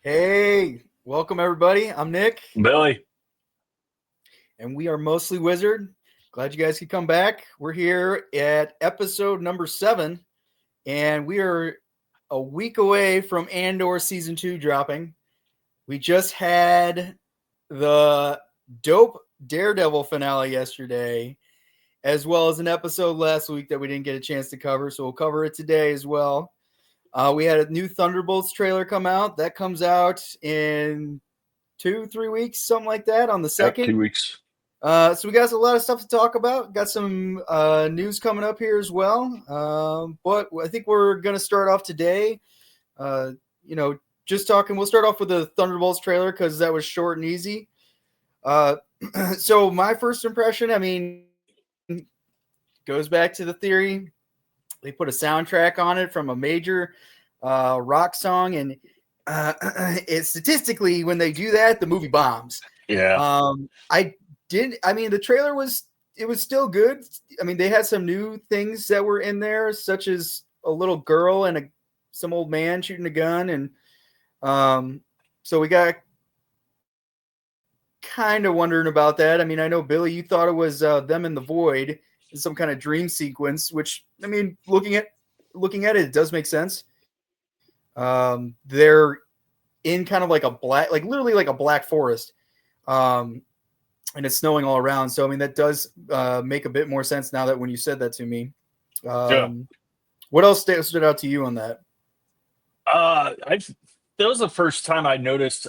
Hey, welcome everybody. I'm Nick, Billy. and we are Mostly Wizard. Glad you guys could come back. We're here at episode number 7, and we are a week away from Andor season 2 dropping. We just had the dope Daredevil finale yesterday, as well as an episode last week that we didn't get a chance to cover, so we'll cover it today as well. We had a new Thunderbolts trailer come out. That comes out in 2-3 weeks, something like that, on the Yep, 2nd. 2 weeks. So we got a lot of stuff to talk about. Got some news coming up here as well. But I think we're going to start off today. Uh, just talking. We'll start off with the Thunderbolts trailer because that was short and easy. So my first impression, goes back to the theory. They put a soundtrack on it from a major rock song, and it statistically, when they do that, the movie bombs. Yeah. The trailer was still good. They had some new things that were in there, such as a little girl and some old man shooting a gun, and so we got kind of wondering about that. I know, Billy, you thought it was them in the void, some kind of dream sequence, which looking at it, it does make sense. They're in kind of like a black, like literally like a black forest, and it's snowing all around. So that does make a bit more sense now that when you said that to me. Yeah. What else stood out to you on that? That was the first time I noticed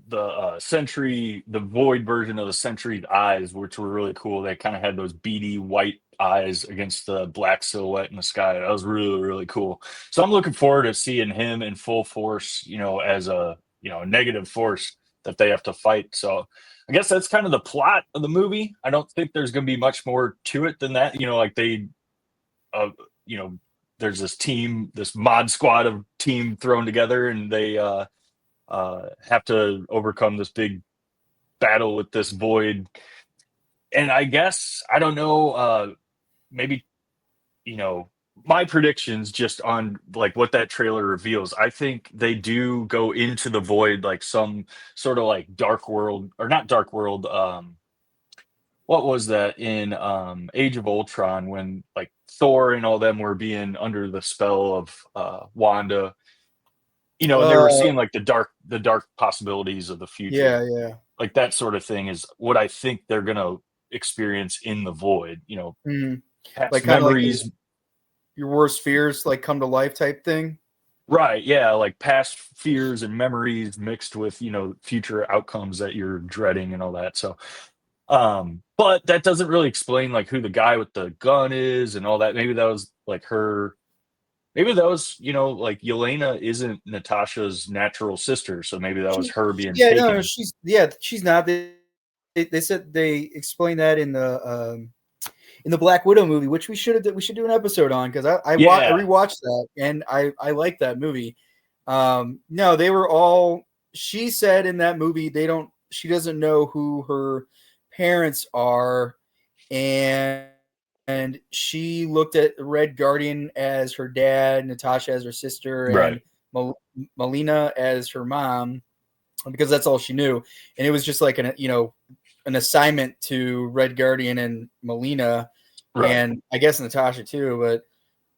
the Sentry, the Void version of the Sentry's eyes, which were really cool. They kind of had those beady white eyes against the black silhouette in the sky. That was really, really cool. So I'm looking forward to seeing him in full force, as a negative force that they have to fight. So I guess that's kind of the plot of the movie. I don't think there's going to be much more to it than that. Uh, you know, there's this team, this mod squad of team thrown together, and they have to overcome this big battle with this void. And I guess I don't know. Maybe my predictions just on like what that trailer reveals. I think they do go into the void like some sort of like dark world, or not dark world. What was that in Age of Ultron when like Thor and all them were being under the spell of Wanda, and they were Uh, seeing like the dark possibilities of the future. yeah. Like that sort of thing is what I think they're gonna experience in the void, Mhm. Like past kind of like memories. your worst fears like come to life type thing. Right, yeah, like past fears and memories mixed with, future outcomes that you're dreading and all that. So but that doesn't really explain like who the guy with the gun is and all that. Maybe that was like her. Maybe that was, like Yelena isn't Natasha's natural sister, so maybe that was She, her being yeah, no, taken. she's not. They said they explained that in the Black Widow movie, which we should do an episode on because I Yeah, rewatched that and I like that movie. No, they were all. She said in that movie she doesn't know who her parents are, and she looked at Red Guardian as her dad, Natasha as her sister, right. and Melina as her mom, because that's all she knew. And it was just like an assignment to Red Guardian and Melina, Right. and I guess Natasha too,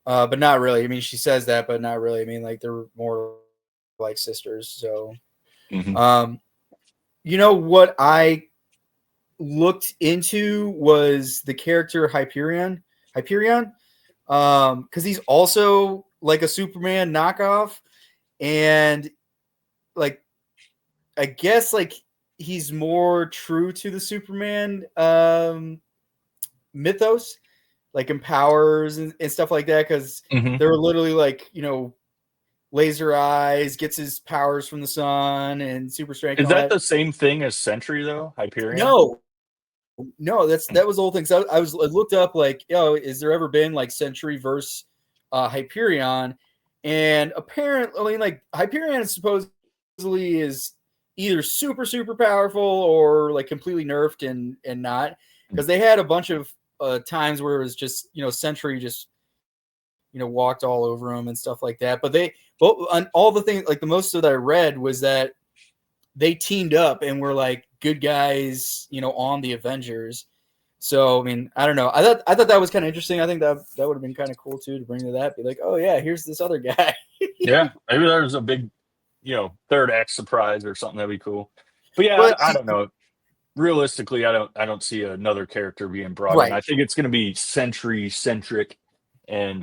but not really. She says that, but not really. Like they're more like sisters. So, Hmm. um, what I looked into was the character Hyperion, because he's also like a Superman knockoff, and like I guess like he's more true to the Superman mythos, like in powers and stuff like that, because Hmm. they're literally like laser eyes, gets his powers from the sun and super strength and Is all that that. the same thing as Sentry though? Hyperion? No, that was the whole thing. So I looked up like, is there ever been like Century versus Hyperion? And apparently, like Hyperion supposedly is either super powerful or like completely nerfed and not, because they had a bunch of times where it was just Century just walked all over him and stuff like that. But on all the things, like the most that I read was that they teamed up and were like good guys, on the Avengers. So, I mean, I don't know. I thought that was kind of interesting. I think that would have been kind of cool too, to bring to that. Be like, oh yeah, here's this other guy. Yeah, maybe there's a big, third act surprise or something that'd be cool. But yeah, But I don't know. Realistically, I don't see another character being brought in. right. I think it's going to be Sentry centric, and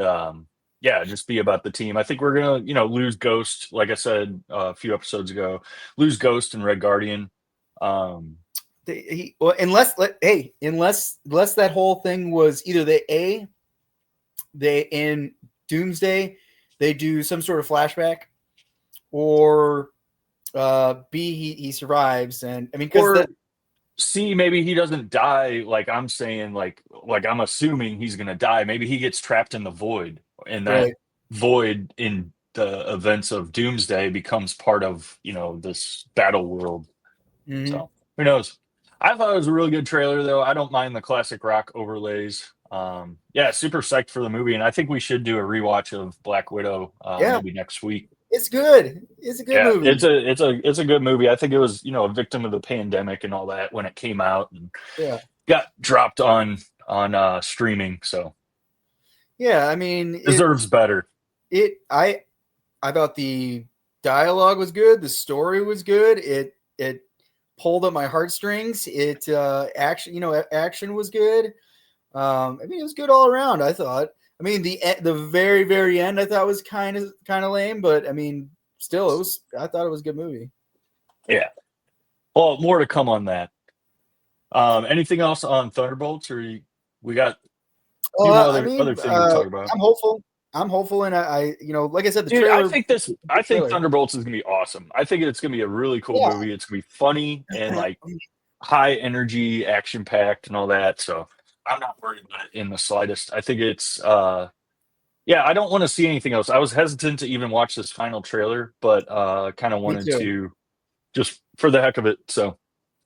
just be about the team. I think we're gonna lose Ghost, like I said a few episodes ago, lose Ghost and Red Guardian. Unless that whole thing was either they in Doomsday they do some sort of flashback, or B he survives, and I mean because C, maybe he doesn't die like I'm saying, like I'm assuming he's gonna die. Maybe he gets trapped in the void, and that right. void in the events of Doomsday becomes part of this battle world. Mm-hmm. So who knows? I thought it was a really good trailer, though. I don't mind the classic rock overlays. Super psyched for the movie, and I think we should do a rewatch of Black Widow maybe next week. It's good. It's a good movie. It's a good movie. I think it was a victim of the pandemic and all that when it came out, and got dropped on streaming. So I mean, deserves better. I thought the dialogue was good. The story was good. It pulled up my heartstrings. It action was good. I mean, it was good all around, I thought. I mean, the very, very end I thought was kind of lame, but I mean, still I thought it was a good movie. Yeah. Well, more to come on that. Anything else on Thunderbolts, or we got other things to talk about? I'm hopeful, and I like I said, the Dude, trailer. I think Thunderbolts is gonna be awesome. I think it's gonna be a really cool movie. It's gonna be funny and like high energy, action packed, and all that. So I'm not worried about it in the slightest. I think it's I don't want to see anything else. I was hesitant to even watch this final trailer, but kind of wanted to, just for the heck of it. So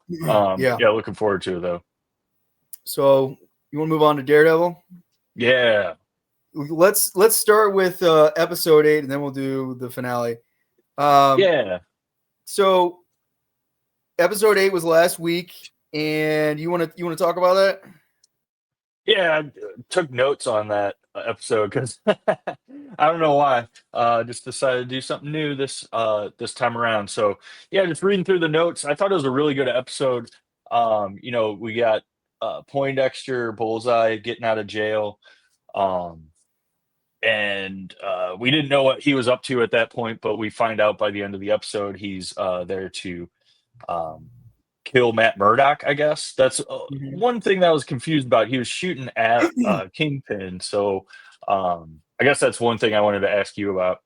looking forward to it though. So you want to move on to Daredevil? Yeah. Let's start with episode 8, and then we'll do the finale. So episode 8 was last week, and you want to talk about that? Yeah, I took notes on that episode because I don't know why. Just decided to do something new this time around. So just reading through the notes, I thought it was a really good episode. We got Poindexter, Bullseye getting out of jail. And we didn't know what he was up to at that point, but we find out by the end of the episode he's there to kill Matt Murdock, I guess. That's one thing that I was confused about. He was shooting at Kingpin, so I guess that's one thing I wanted to ask you about.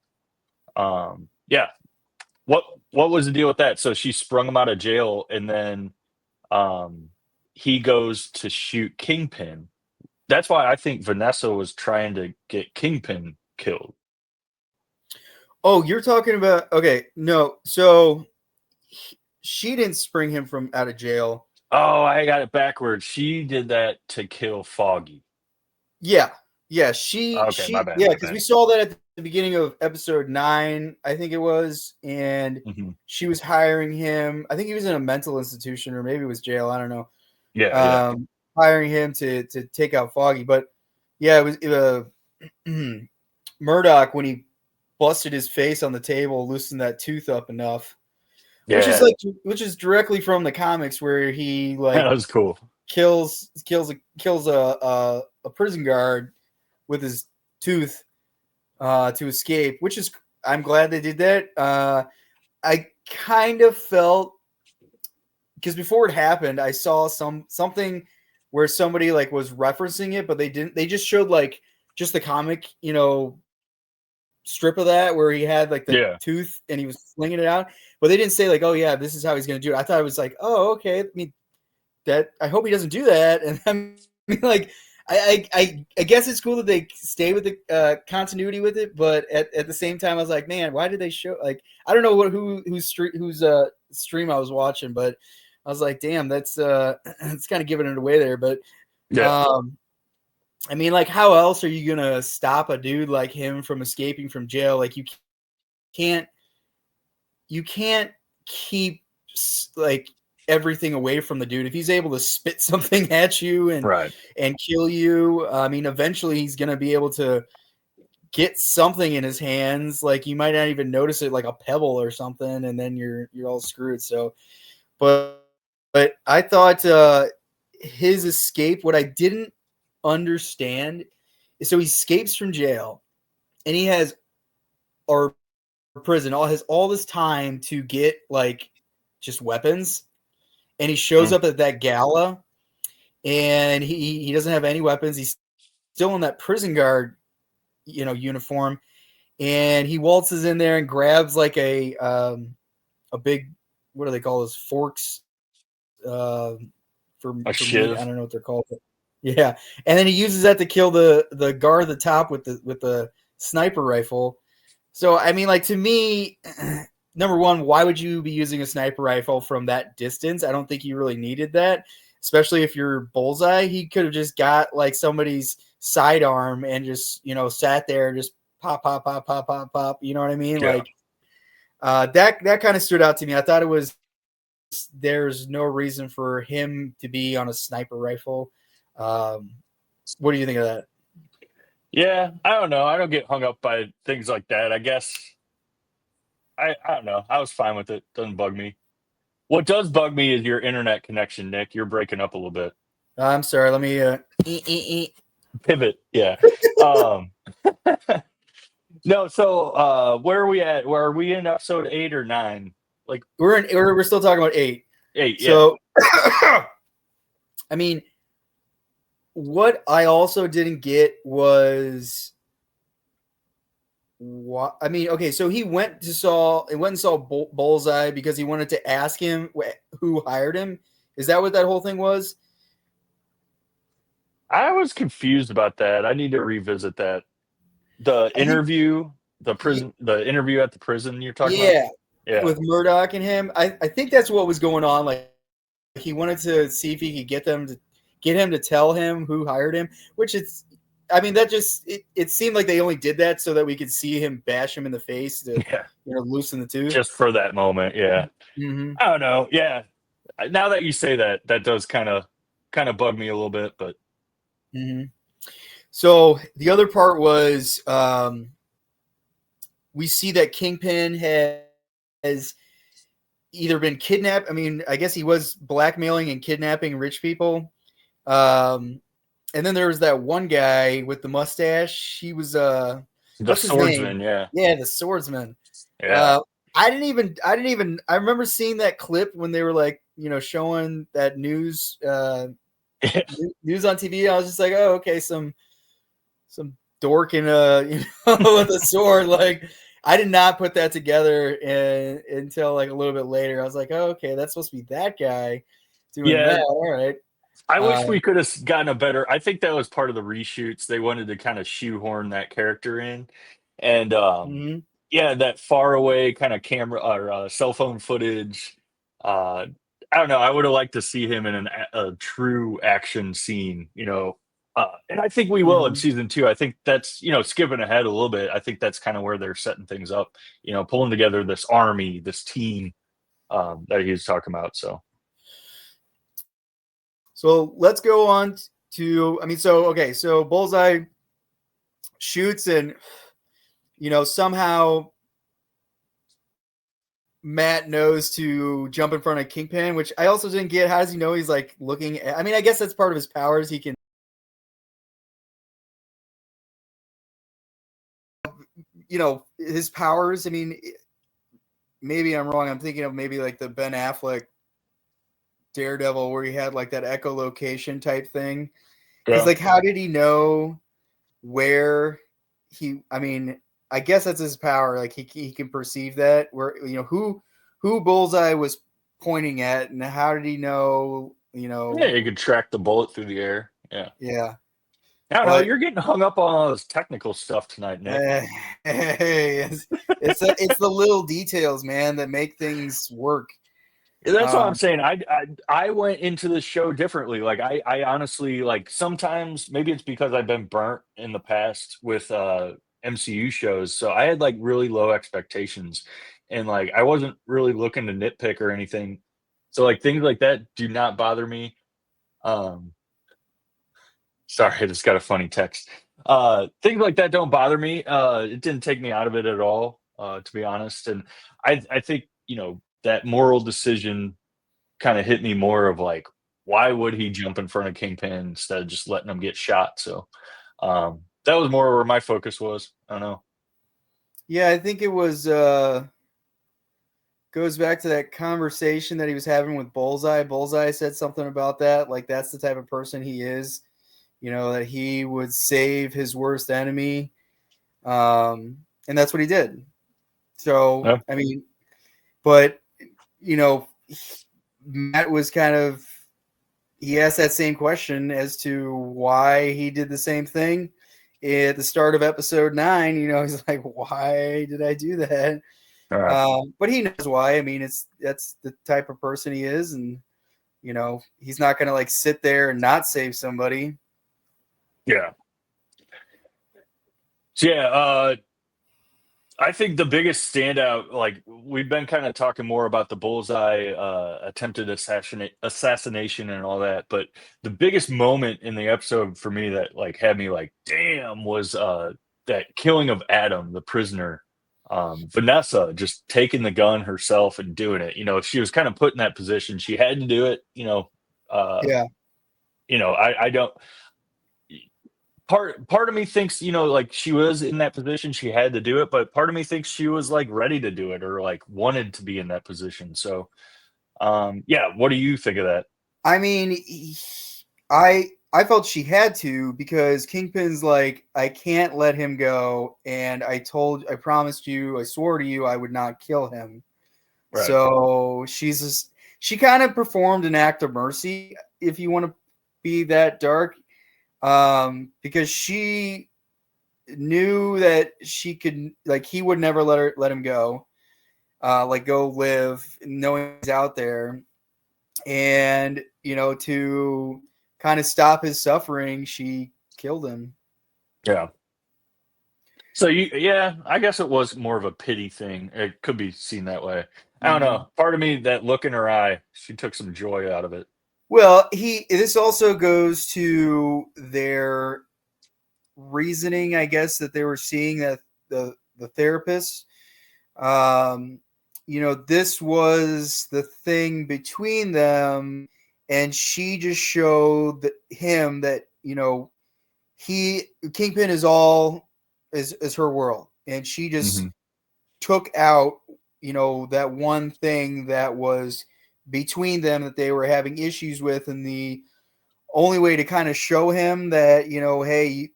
What was the deal with that? So she sprung him out of jail, and then he goes to shoot Kingpin. That's why I think Vanessa was trying to get Kingpin killed. Oh, you're talking about... Okay, no. So she didn't spring him from out of jail. Oh, I got it backwards. She did that to kill Foggy. Yeah. My bad. Yeah, because we saw that at the beginning of episode 9, I think it was, and she was hiring him. I think he was in a mental institution, or maybe it was jail. I don't know. Hiring him to take out Foggy. But yeah, it was Murdoch, when he busted his face on the table, loosened that tooth up enough. Which is directly from the comics, where he that was cool. Kills a prison guard with his tooth to escape. Which is, I'm glad they did that. I kind of felt, because before it happened, I saw something where somebody was referencing it, but they didn't. They just showed just the comic, strip of that where he had the tooth and he was slinging it out, but they didn't say oh yeah, this is how he's going to do it. I thought it was oh, okay. I mean, that I hope he doesn't do that. And I mean, I guess it's cool that they stay with the continuity with it, but at the same time, I was like, man, why did they show? I don't know whose stream I was watching, but I was like, damn, that's it's kind of giving it away there. But I mean, like, how else are you gonna stop a dude like him from escaping from jail? Like, can't you can't keep like everything away from the dude. If he's able to spit something at you Right. and kill you, I mean, eventually he's gonna be able to get something in his hands. Like, you might not even notice it, like a pebble or something, and then you're all screwed. So, but I thought his escape. What I didn't understand is, so he escapes from jail, and he has or prison all this time to get like just weapons, and he shows up at that gala, and he doesn't have any weapons. He's still in that prison guard uniform, and he waltzes in there and grabs like a big, what do they call those forks, for A meat? I shiv. don't know what they're called, but yeah, and then he uses that to kill the guard at the top with the sniper rifle. So I mean, like, to me, number one, why would you be using a sniper rifle from that distance? I don't think you really needed that, especially if you're Bullseye. He could have just got like somebody's sidearm and just sat there and just pop pop pop pop pop pop. You know what I mean? Yeah. Like, that kind of stood out to me. I thought there's no reason for him to be on a sniper rifle. What do you think of that? Yeah, I don't know. I don't get hung up by things like that. I guess I don't know. I was fine with it. Doesn't bug me. What does bug me is your internet connection, Nick. You're breaking up a little bit. I'm sorry. Let me Pivot. Yeah. Um no, so where are we at? Where are we in episode 8 or 9? Like we're still talking about 8. 8, yeah. So I mean, what I also didn't get was what I mean. Okay, so he went and saw Bullseye because he wanted to ask him who hired him. Is that what that whole thing was? I was confused about that. I need to revisit that. The I think, interview, the interview at the prison you're talking about? yeah, Yeah. with Murdoch and him. I think that's what was going on. Like, he wanted to see if he could get him to tell him who hired him, which it's. I mean, that just it seemed like they only did that so that we could see him bash him in the face to Yeah. loosen the tooth. Just for that moment, yeah. Mm-hmm. I don't know. Yeah. Now that you say that, that does kind of bug me a little bit, but Mm-hmm. So the other part was we see that Kingpin has either been kidnapped. I mean, I guess he was blackmailing and kidnapping rich people. And then there was that one guy with the mustache. He was the what's his swordsman, name? yeah. Yeah, the swordsman. Yeah. I remember seeing that clip when they were like, showing that news news on TV. I was just like, oh, okay, some dork in with a sword. Like, I did not put that together until like a little bit later. I was like, oh, okay, that's supposed to be that guy doing Yeah. that. All right. I wish we could have gotten a better. I think that was part of the reshoots. They wanted to kind of shoehorn that character in, and mm-hmm. yeah, that far away kind of camera or cell phone footage. I don't know. I would have liked to see him in a true action scene, and I think we will in Mm-hmm. season 2. I think that's skipping ahead a little bit. I think that's kind of where they're setting things up, pulling together this army, this team that he was talking about. So let's go on to. I mean, so Bullseye shoots, and somehow Matt knows to jump in front of Kingpin, which I also didn't get. How does he know he's like looking at? I mean, I guess that's part of his powers. He can, his powers. I mean, maybe I'm wrong. I'm thinking of maybe like the Ben Affleck Daredevil, where he had like that echolocation type thing. Because like, how did he know where he? I mean, I guess that's his power. Like, he can perceive that where who Bullseye was pointing at, and how did he know? Yeah, you could track the bullet through the air. Yeah. Yeah. I don't know. You're getting hung up on all this technical stuff tonight, Nick. Hey, it's the little details, man, that make things work. That's what I'm saying. I went into the show differently. Like I honestly like sometimes maybe it's because I've been burnt in the past with MCU shows. So I had like really low expectations and like I wasn't really looking to nitpick or anything. So like things like that do not bother me. Um Sorry, I just got a funny text. Things like that don't bother me. It didn't take me out of it at all, to be honest. And I think, that moral decision kind of hit me more of like, why would he jump in front of Kingpin instead of just letting him get shot? So that was more where my focus was. I don't know. Yeah, I think it was goes back to that conversation that he was having with Bullseye. Bullseye said something about that, like that's the type of person he is, that he would save his worst enemy. And that's what he did. So, Yeah. I mean, but you know, Matt was kind of he asked that same question as to why he did the same thing at the start of episode 9. He's like, why did I do that? All right. But he knows why. I mean, that's the type of person he is, and he's not gonna like sit there and not save somebody. Yeah. So yeah, I think the biggest standout, like we've been kind of talking more about the Bullseye attempted assassination and all that, but the biggest moment in the episode for me that like had me like, damn, was that killing of Adam, the prisoner. Vanessa just taking the gun herself and doing it. She was kind of put in that position. She had to do it. Uh, Yeah. I don't part of me thinks like she was in that position, she had to do it, but part of me thinks she was like ready to do it or like wanted to be in that position. So yeah, what do you think of that? I mean, I felt she had to because Kingpin's like, I can't let him go, and I promised you, I swore to you, I would not kill him. Right. So she kind of performed an act of mercy, if you want to be that dark, because she knew that she could, like, he would never let him go, like go live, knowing he's out there, and to kind of stop his suffering, she killed him. Yeah. So yeah, I guess it was more of a pity thing. It could be seen that way. I don't Mm-hmm. know. Part of me, that look in her eye, she took some joy out of it. Well, this also goes to their reasoning, I guess, that they were seeing that the therapist, um, this was the thing between them, and she just showed him that he Kingpin is her world, and she just Hmm. took out that one thing that was between them that they were having issues with, and the only way to kind of show him that hey,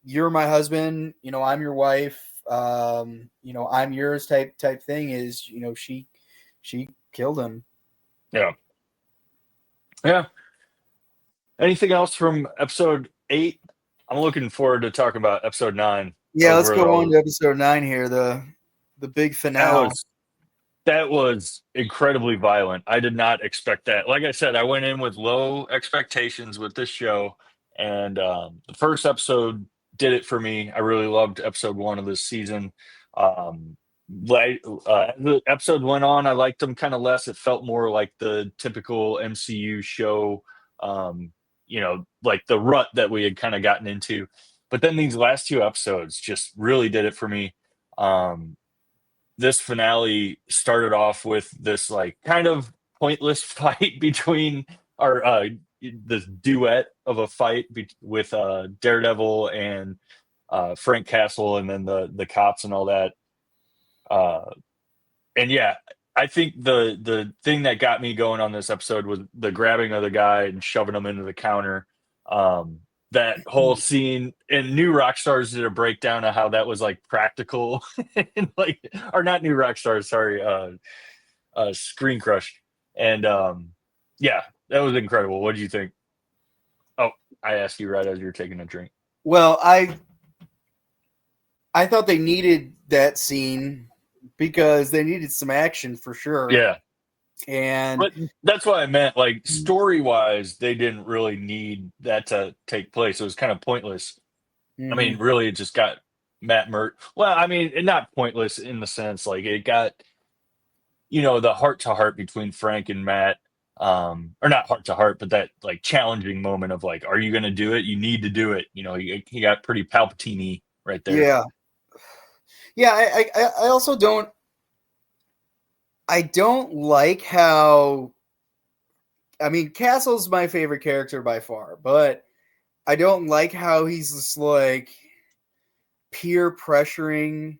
you're my husband, I'm your wife, I'm yours type thing is she killed him. Yeah. Yeah. Anything else from episode 8? I'm looking forward to talking about episode 9. That Yeah, was let's where go on all to episode 9 here, the big that finale. was That was incredibly violent. I did not expect that. Like I said, I went in with low expectations with this show, and the first episode did it for me. I really loved episode 1 of this season. As the episode went on, I liked them kind of less. It felt more like the typical MCU show, like the rut that we had kind of gotten into. But then these last 2 episodes just really did it for me. This finale started off with this like kind of pointless fight between our this duet of a fight with Daredevil and Frank Castle, and then the cops and all that. Uh, and yeah, I think the thing that got me going on this episode was the grabbing of the guy and shoving him into the counter. Um, that whole scene, and New Rockstars did a breakdown of how that was like practical and like, or not New Rockstars, sorry, Screen Crush. And yeah, that was incredible. What do you think? Oh, I asked you right as you were taking a drink. Well, I thought they needed that scene because they needed some action for sure. Yeah. And But that's what I meant. Like story wise, they didn't really need that to take place. It was kind of pointless. I mean, mhm, really, it just got Matt Mert. Well, I mean, not pointless in the sense like it got the heart to heart between Frank and Matt, or not heart to heart, but that like challenging moment of like, are you going to do it? You need to do it. He got pretty Palpatine right there. yeah, yeah. I also don't. I don't like how. I mean, Castle's my favorite character by far, but I don't like how he's just like peer pressuring,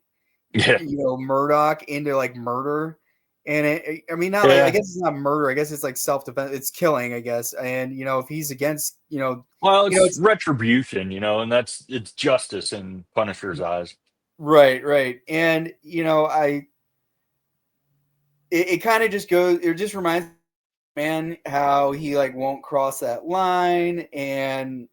Yeah, Murdoch into like murder. And I mean, not like, I yeah. guess it's not murder. I guess it's like self defense. It's killing, I guess. And if he's against, Well, it's it's retribution, and it's justice in Punisher's eyes. right, right. And it kind of just goes. It just reminds me, man, how he like won't cross that line, and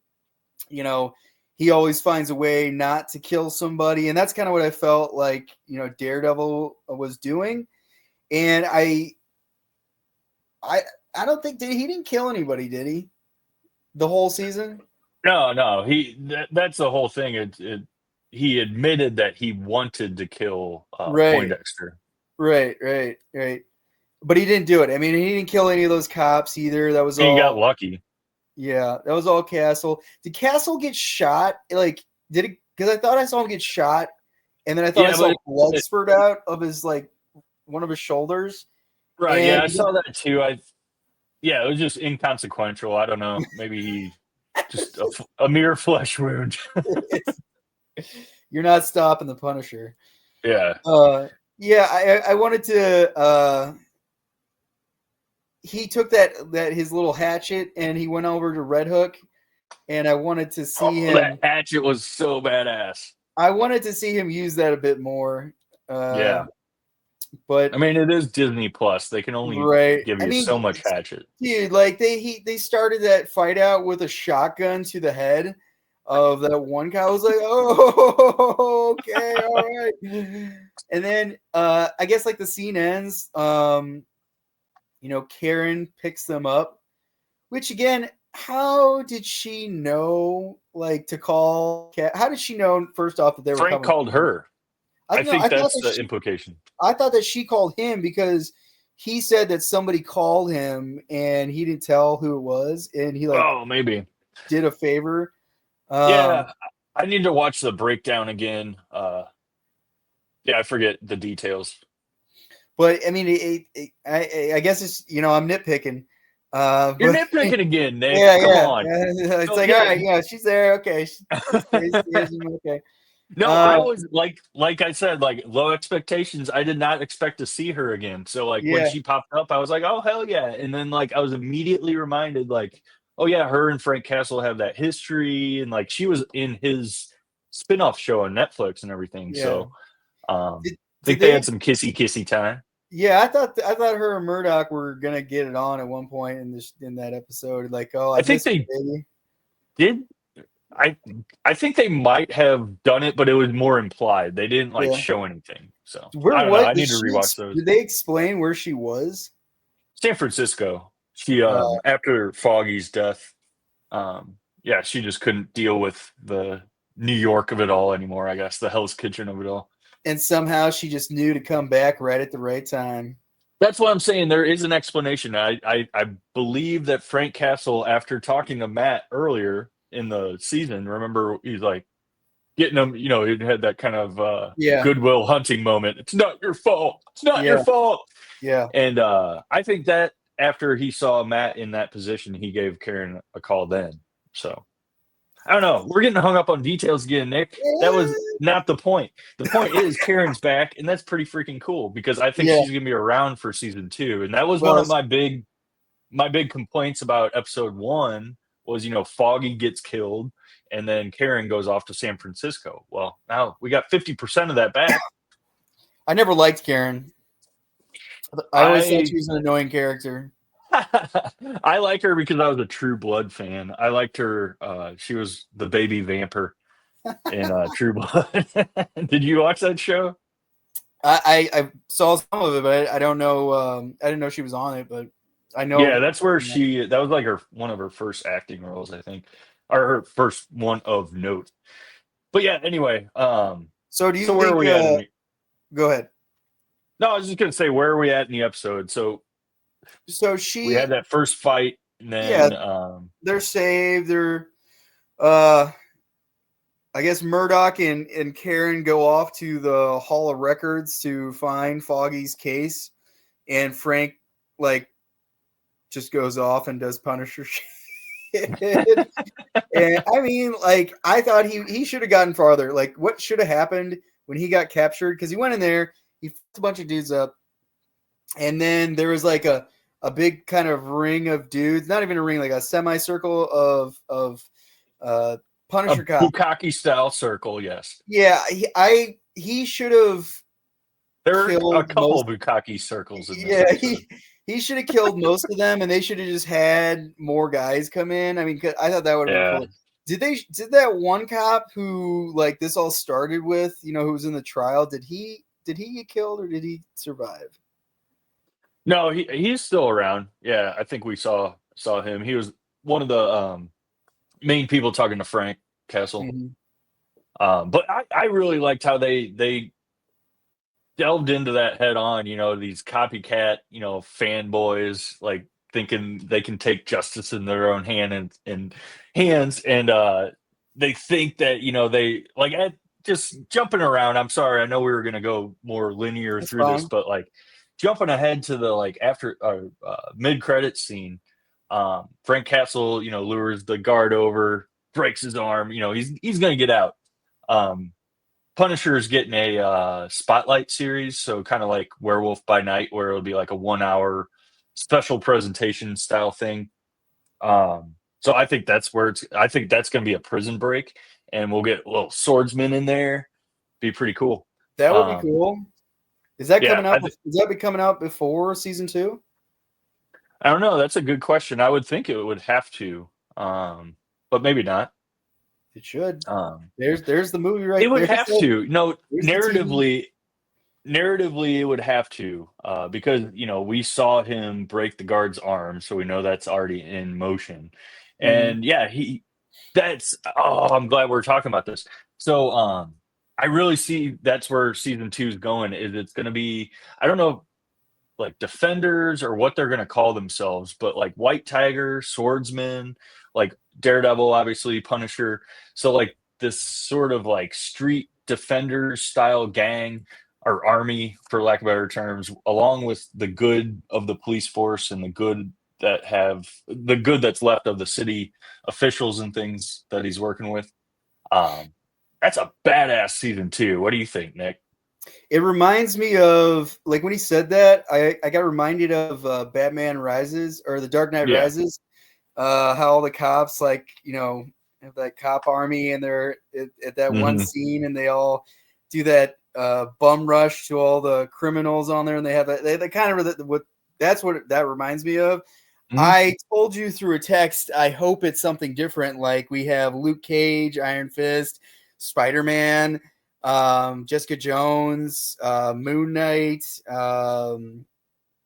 you know he always finds a way not to kill somebody, and that's kind of what I felt like Daredevil was doing. And I I don't think he didn't kill anybody, did he? The whole season? No, no, that's the whole thing. He admitted that he wanted to kill Right, Poindexter. right, right, right. But he didn't do it. I mean, he didn't kill any of those cops either. That was And he got all. lucky. Yeah, that was all Castle. Did Castle get shot? Like, did it? Because I thought I saw him get shot, and then I thought I Yeah, saw but blood spurt out of his like one of his shoulders. right, yeah, And I saw that too. Yeah, it was just inconsequential. I don't know. Maybe he just a mere flesh wound. you're not stopping the Punisher. Yeah. Yeah, I wanted to. He took that his little hatchet and he went over to Red Hook, and I wanted to see Oh, that him. hatchet was so badass. I wanted to see him use that a bit more. Yeah. But I mean, it is Disney Plus. They can only right, give I you mean, so much hatchet. dude, like they started that fight out with a shotgun to the head of that one guy. I was like, oh, okay, all right. And then I guess like the scene ends. Karen picks them up, which again, how did she know like to call? How did she know first off that they were Frank coming? called her. I I don't know. think that's the implication. I thought that she called him because he said that somebody called him and he didn't tell who it was, and he like Oh, maybe. did a favor. Um, Yeah, I need to watch the breakdown again. Yeah, I forget the details. but I mean, I guess it's I'm nitpicking. You're But nitpicking again, Nick. yeah, Come yeah, on. it's So like all yeah, right, yeah, she's there. Okay, she stays okay. no, Uh, I was like I said, like low expectations. I did not expect to see her again. So like when yeah, she popped up, I was like, oh hell yeah. And then like I was immediately reminded, like, oh yeah, her and Frank Castle have that history, and like she was in his spin-off show on Netflix and everything. yeah. So Did, I did think they they? had some kissy time. Yeah, I thought her and Murdoch were gonna get it on at one point in that episode. Like, oh, I I think missed you, they baby. did. I I think they might have done it, but it was more implied. They didn't like Yeah. show anything. So Where I don't know. what I did need to rewatch those. Did they explain where she was? San Francisco. She Uh, after Foggy's death, yeah, she just couldn't deal with the New York of it all anymore, I guess, the Hell's Kitchen of it all. and somehow she just knew to come back right at the right time. That's what I'm saying. There is an explanation. I believe that Frank Castle, after talking to Matt earlier in the season, remember he's like getting him, he had that kind of Yeah, goodwill hunting moment. It's not your fault. It's not your yeah, fault. yeah. And I think that after he saw Matt in that position, he gave Karen a call then. So I don't know. We're getting hung up on details again, Nick. That was not the point. The point is Karen's back, and that's pretty freaking cool because I think Yeah. she's gonna be around for season 2. And that was one Well, of my big complaints about episode 1 was, Foggy gets killed and then Karen goes off to San Francisco. Well, now we got 50% of that back. I never liked Karen. I always thought I she was an annoying character. I like her because I was a True Blood fan. I liked her. She was the baby vampire in True Blood. Did you watch that show? I saw some of it, but I don't know. I didn't know she was on it, but I Yeah, know. that's where that was like one of her first acting roles, I think, or her first one of note. But yeah, anyway, So do you so where are think? we at in the? Go ahead. No, I was just gonna say, where are we at in the episode? So So we had she, that first fight, and yeah, then they're saved. Uh, I guess Murdoch and Karen go off to the Hall of Records to find Foggy's case, and Frank like just goes off and does Punisher shit. And I mean, like, I thought he should have gotten farther. Like, what should have happened when he got captured? Because he went in there, he fucked a bunch of dudes up, and then there was like a big kind of ring of dudes, not even a ring, like a semicircle of uh, a Punisher cops. bukkake style circle. Yes, Yeah, he should have there are a killed couple most. bukkake circles in this Yeah, episode. he should have killed most of them, and they should have just had more guys come in. I mean, 'cause I thought that would have been Yeah. cool. Did that one cop who like this all started with, who was in the trial? Did he get killed or did he survive? No, he's still around. Yeah, I think we saw him. He was one of the main people talking to Frank Castle. Mhm. But I really liked how they delved into that head on. These copycat, fanboys like thinking they can take justice in their own and hands, and they think that they like just jumping around. I'm sorry, I know we were gonna go more linear That's through this, fine. but like jumping ahead to the like after mid credit scene. Frank Castle, lures the guard over, breaks his arm. He's gonna get out. Um, Punisher is getting a spotlight series, so kind of like Werewolf by Night, where it'll be like a 1 hour special presentation style thing. So I think that's where I think that's going to be a prison break, and we'll get a little swordsman in there. Be pretty cool. That would be Um, cool. Is that yeah, coming out? Is that be coming out before season 2? I don't know. That's a good question. I would think it would have to, but maybe not. It should. Um, There's the movie it right would there. have to. No, There's the TV. narratively it would have to because we saw him break the guard's arm, so we know that's already in motion. Mhm. And yeah, I'm glad we're talking about this. So I really see that's where season 2 is going. Is it's going to be, I don't know, like defenders or what they're going to call themselves, but like White Tiger, swordsman, like Daredevil, obviously Punisher. So like this sort of like street defenders style gang or army, for lack of better terms, along with the good of the police force and the good that's left of the city officials and things that he's working with. Um, that's a badass season 2. What do you think, Nick? It reminds me of like when he said that, I got reminded of Batman Rises or The Dark Knight Yeah. Rises. How all the cops like have that cop army and they're at that one Hmm. scene and they all do that bum rush to all the criminals on there and they have that they kind of what that's what that reminds me of. Hmm. I told you through a text. I hope it's something different. Like we have Luke Cage, Iron Fist, Spider-Man, Jessica Jones, Moon Knight, and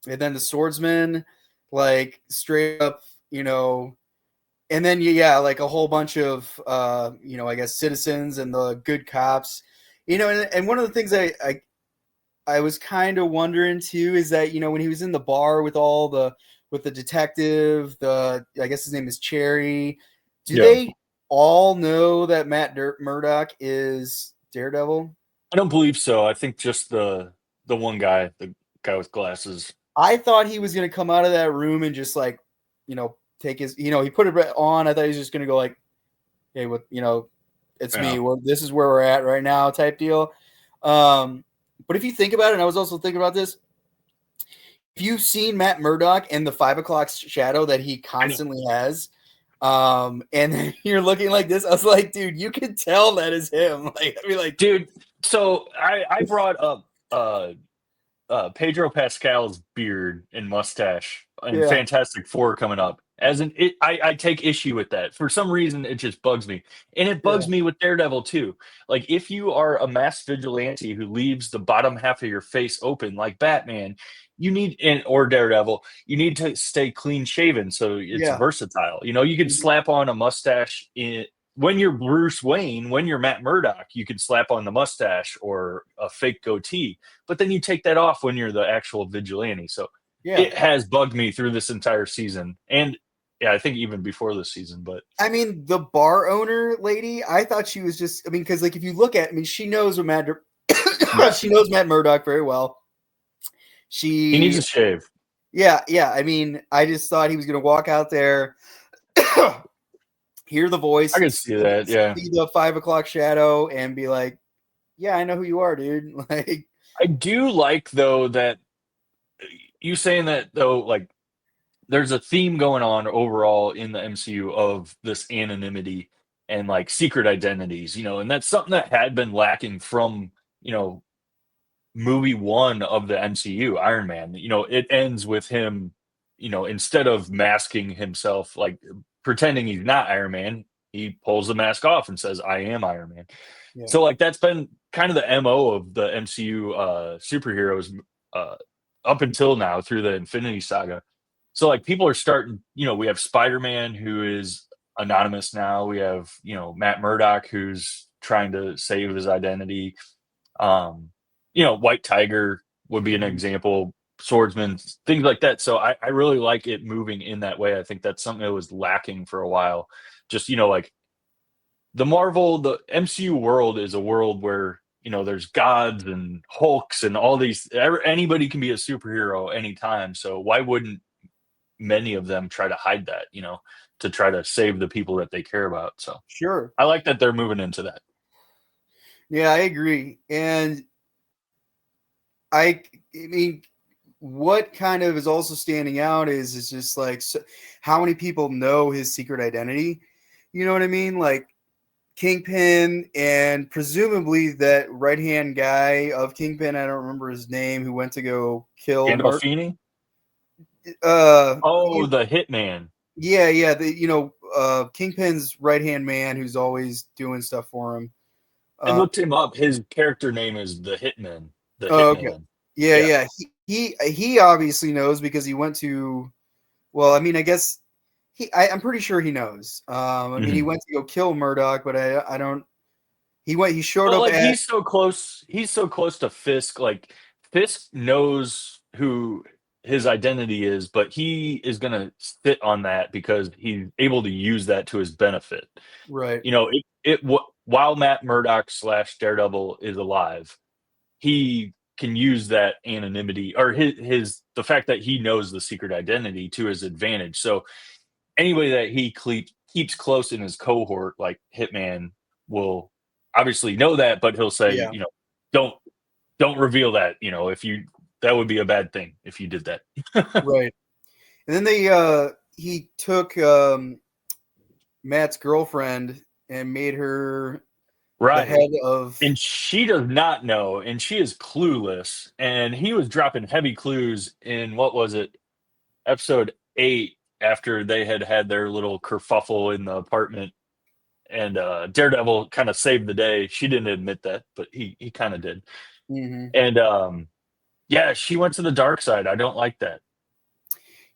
then the Swordsman, like straight up, and then yeah, like a whole bunch of I guess citizens and the good cops, and one of the things I was kind of wondering too is that when he was in the bar with the detective, I guess his name is Cherry. Do Yeah. they all know that Murdoch is Daredevil? I don't believe so. I think just the one guy, the guy with glasses. I thought he was gonna come out of that room and just like, take his, he put it on. I thought he was just gonna go like, hey, what, it's Yeah. me. This is where we're at right now, type deal. But if you think about it, and I was also thinking about this, if you've seen Matt Murdock and the 5 o'clock shadow that he I know. constantly has, and then you're looking like this, I was like, dude, you can tell that is him. Like, I mean, like, Dude, so I brought up Pedro Pascal's beard and mustache and Yeah. Fantastic Four coming up. I take issue with that. For some reason, it just bugs me. And it Yeah. bugs me with Daredevil too. Like, if you are a mass vigilante who leaves the bottom half of your face open like Batman, you need or Daredevil, you need to stay clean shaven so it's Yeah. versatile. You can Mhm. slap on a mustache when you're Bruce Wayne, when you're Matt Murdock, you can slap on the mustache or a fake goatee, but then you take that off when you're the actual vigilante. So Yeah. it has bugged me through this entire season, and yeah, I think even before this season. But I mean, the bar owner lady, I thought she was just, I mean, because like if you look at, I mean, she knows what yeah, she knows Matt Murdock very well. he needs She, a shave. yeah. I mean, I just thought he was going to walk out there, hear the I voice, can see that. Yeah, see the 5 o'clock shadow, and be like, "Yeah, I know who you are, dude." Like, I do like though that you saying that though, like there's a theme going on overall in the MCU of this anonymity and like secret identities, and that's something that had been lacking from you know movie one of the MCU, Iron Man. It ends with him, instead of masking himself, like pretending he's not Iron Man, he pulls the mask off and says, "I am Iron Man." yeah, So, like, that's been kind of the MO of the MCU superheroes uh, up until now through the Infinity Saga. So, like, people are starting, we have Spider Man who is anonymous now. We have, Matt Murdock who's trying to save his identity. Um, White Tiger would be an mhm, example, swordsman, things like that. So I really like it moving in that way. I think that's something that was lacking for a while. Just, like the MCU world is a world where, there's gods and Hulks and all these, anybody can be a superhero anytime. So why wouldn't many of them try to hide that, to try to save the people that they care about? So sure, I like that they're moving into that. yeah, I agree, and I mean, what kind of is also standing out is just like how many people know his secret identity. You know what I mean? Like Kingpin and presumably that right hand guy of Kingpin. I don't remember his name. Who went to go kill Murk? Gandolfini? Uh, Oh, the Hitman. yeah. Kingpin's right hand man, who's always doing stuff for him. I Uh, looked him up. His character name is the Hitman. The oh, okay. Hitman. Yeah, Yeah. yeah. He obviously knows because he went to. Well, I mean, I guess I'm pretty sure he knows. I mean, he Mhm. went to go kill Murdoch, but I don't. He went. He showed Well, up like at. he's so close. He's so close to Fisk. Like Fisk knows who his identity is, but he is going to sit on that because he's able to use that to his benefit. Right. While Matt Murdock slash Daredevil is alive, he can use that anonymity or the fact that he knows the secret identity to his advantage. So anybody that he keeps close in his cohort, like Hitman, will obviously know that, but he'll say, Yeah. don't don't reveal that. If you that would be a bad thing if you did that. Right. And then he took Matt's girlfriend and made her the Right. head of. And she does not know, and she is clueless. And he was dropping heavy clues in what was it, episode 8, after they had their little kerfuffle in the apartment, and Daredevil kind of saved the day. She didn't admit that, but he kind of did. Mhm. And yeah, she went to the dark side. I don't like that.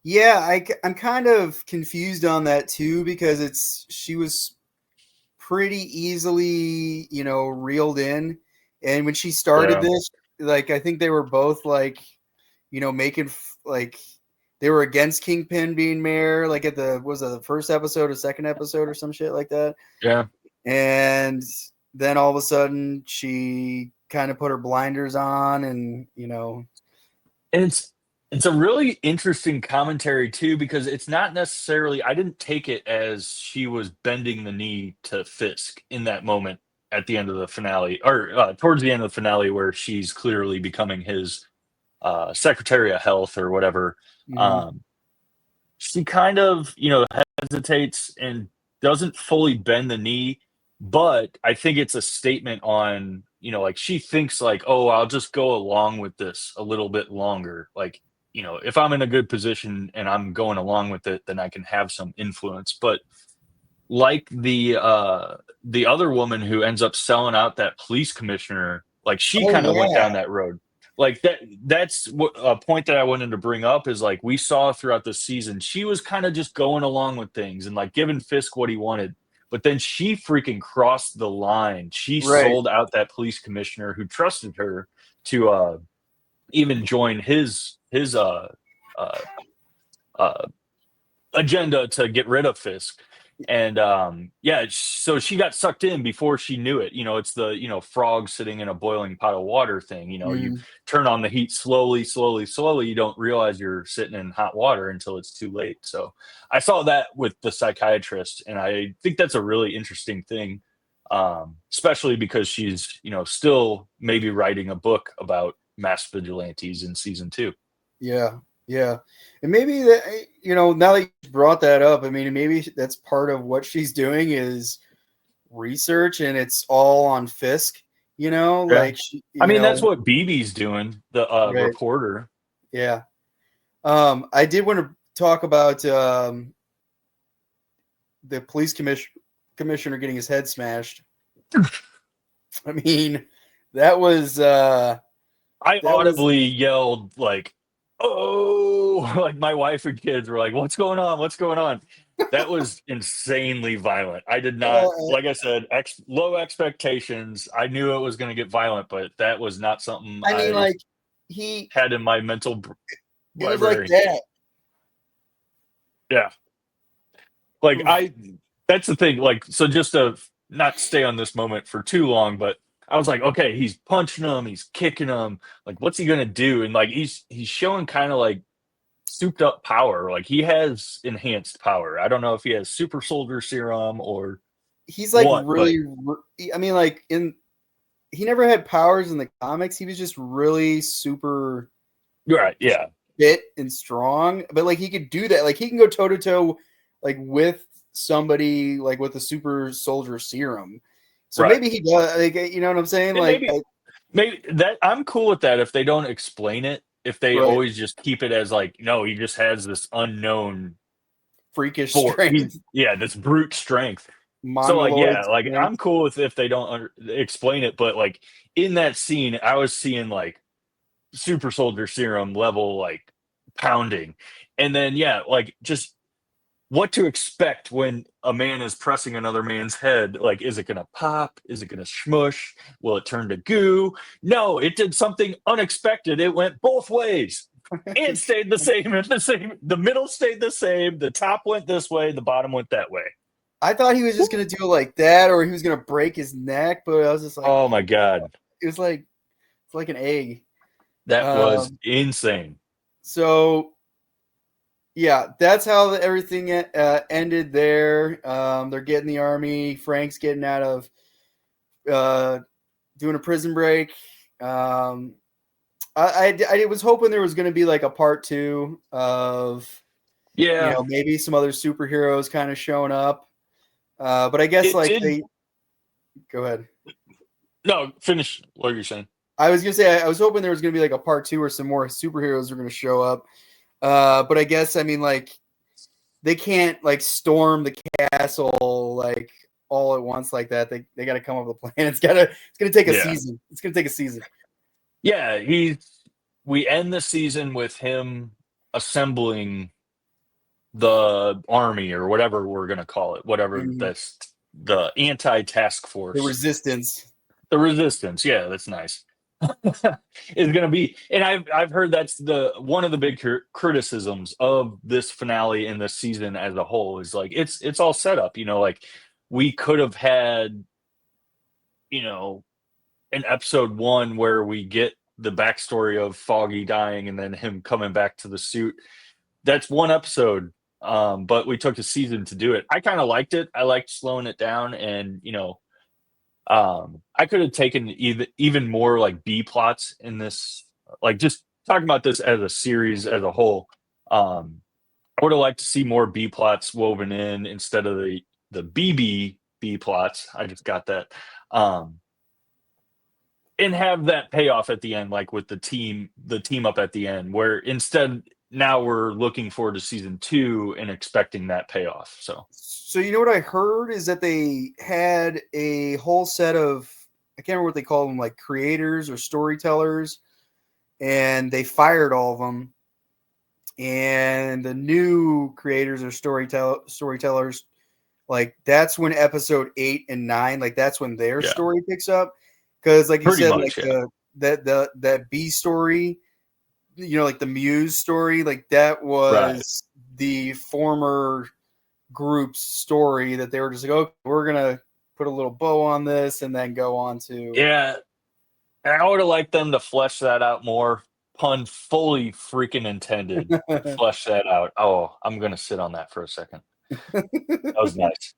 Yeah, I'm kind of confused on that too because she was pretty easily, reeled in. And when she started Yeah, this, like I think they were both like, making like they were against Kingpin being mayor, like at the first episode or second episode or some shit like that. yeah. And then all of a sudden she kind of put her blinders on and, And it's a really interesting commentary too, because it's not necessarily, I didn't take it as she was bending the knee to Fisk in that moment at the end of the finale, or towards the end of the finale, where she's clearly becoming his Secretary of Health or whatever. mhm, Um, she kind of, hesitates and doesn't fully bend the knee, but I think it's a statement on, like she thinks like, oh, I'll just go along with this a little bit longer. Like if I'm in a good position and I'm going along with it, then I can have some influence. But like the other woman who ends up selling out that police commissioner, like she Oh kind of went yeah. down that road. Like that's what a point that I wanted to bring up is like we saw throughout the season, she was kind of just going along with things and like giving Fisk what he wanted. But then she freaking crossed the line. She Right. sold out that police commissioner who trusted her to even join his uh, uh, agenda to get rid of Fisk. And yeah, so she got sucked in before she knew it. It's the frog sitting in a boiling pot of water thing. You Mm, turn on the heat slowly, slowly, slowly. You don't realize you're sitting in hot water until it's too late. So I saw that with the psychiatrist, and I think that's a really interesting thing, especially because she's still maybe writing a book about mass vigilantes in season 2. yeah. Yeah. And maybe that, now that you brought that up, I mean, maybe that's part of what she's doing is research, and it's all on Fisk, Yeah, like she, I mean that's what BB's doing, the right. reporter. Yeah. I did want to talk about the police commissioner getting his head smashed. I mean, that was I that was audibly yelled like, "Oh!" Like my wife and kids were like, "What's going on? What's going on?" That was insanely violent. I did not, uh, like I said, low expectations. I knew it was going to get violent, but that was not something I mean, I like he had in my mental it was like library. that. Yeah, like Oof. I. That's the thing. Like, so just to not stay on this moment for too long, but I was like, okay, he's punching him, he's kicking him. Like, what's he gonna do? And like, he's showing kind of like souped up power. Like he has enhanced power. I don't know if he has super soldier serum or He's like what, but really I mean, like he never had powers in the comics. He was just really super you're right. Yeah, fit and strong, but like he could do that. Like he can go toe to toe, like with somebody like with a super soldier serum. So right. maybe he does. Like, you know what I'm saying? And Like, maybe that I'm cool with that if they don't explain it. If they right, always just keep it as like, no, he just has this unknown freakish for he, strength, yeah, this brute strength. So like, mongoloid yeah, like strength. I'm cool with if they don't explain it, but like in that scene, I was seeing like super soldier serum level like pounding, and then yeah, like just what to expect when a man is pressing another man's head. Like, is it going to pop? Is it going to smush? Will it turn to goo? No, it did something unexpected. It went both ways and stayed the same. At the same, the middle stayed the same. The top went this way. The bottom went that way. I thought he was just gonna do it like that, or he was gonna break his neck. But I was just like, Oh oh, my god, it was like it's like an egg. that was Um, insane. so yeah, that's how everything ended there. They're getting the army. Frank's getting out of uh, doing a prison break. Um, I was hoping there was going to be like a part two of Yeah, maybe some other superheroes kind of showing up. But I guess it like did. they go ahead. No, finish what you're saying. I was gonna say I was hoping there was gonna be like a part two where some more superheroes are gonna show up. But I guess I mean like they can't like storm the castle like all at once like that. They got to come up with a plan. It's gonna take a Yeah, season. It's gonna take a season. yeah. We end the season with him assembling the army or whatever we're going to call it, whatever Mhm. that's the anti-task The force, resistance. the resistance. Yeah, that's nice. Is going to be, and I've heard that's the one of the big criticisms of this finale and this season as a whole is like it's all set up. Like we could have had you know an episode 1 where we get the backstory of Foggy dying and then him coming back to the suit. That's one episode, but we took a season to do it. I kind of liked it. I liked slowing it down, and I could have taken even more like B plots in this, like just talking about this as a series as a whole. I would have liked to see more B plots woven in instead of the BB B plots. I just got that. Um, and have that payoff at the end, like with the team up at the end, where instead now we're looking forward to season 2 and expecting that payoff. So you know what I heard is that they had a whole set of, I can't remember what they call them, like creators or storytellers, and they fired all of them. And the new creators or storytellers, like that's when episode 8 and 9, like that's when their yeah, story picks up. Because like you pretty said, like much, yeah, that B story, like the Muse story, like that right, was the former group's story that they were just like, okay, we're gonna put a little bow on this and then go on to. yeah. And I would have liked them to flesh that out more. Pun fully freaking intended. Flesh that out. Oh, I'm gonna sit on that for a second. That was nice.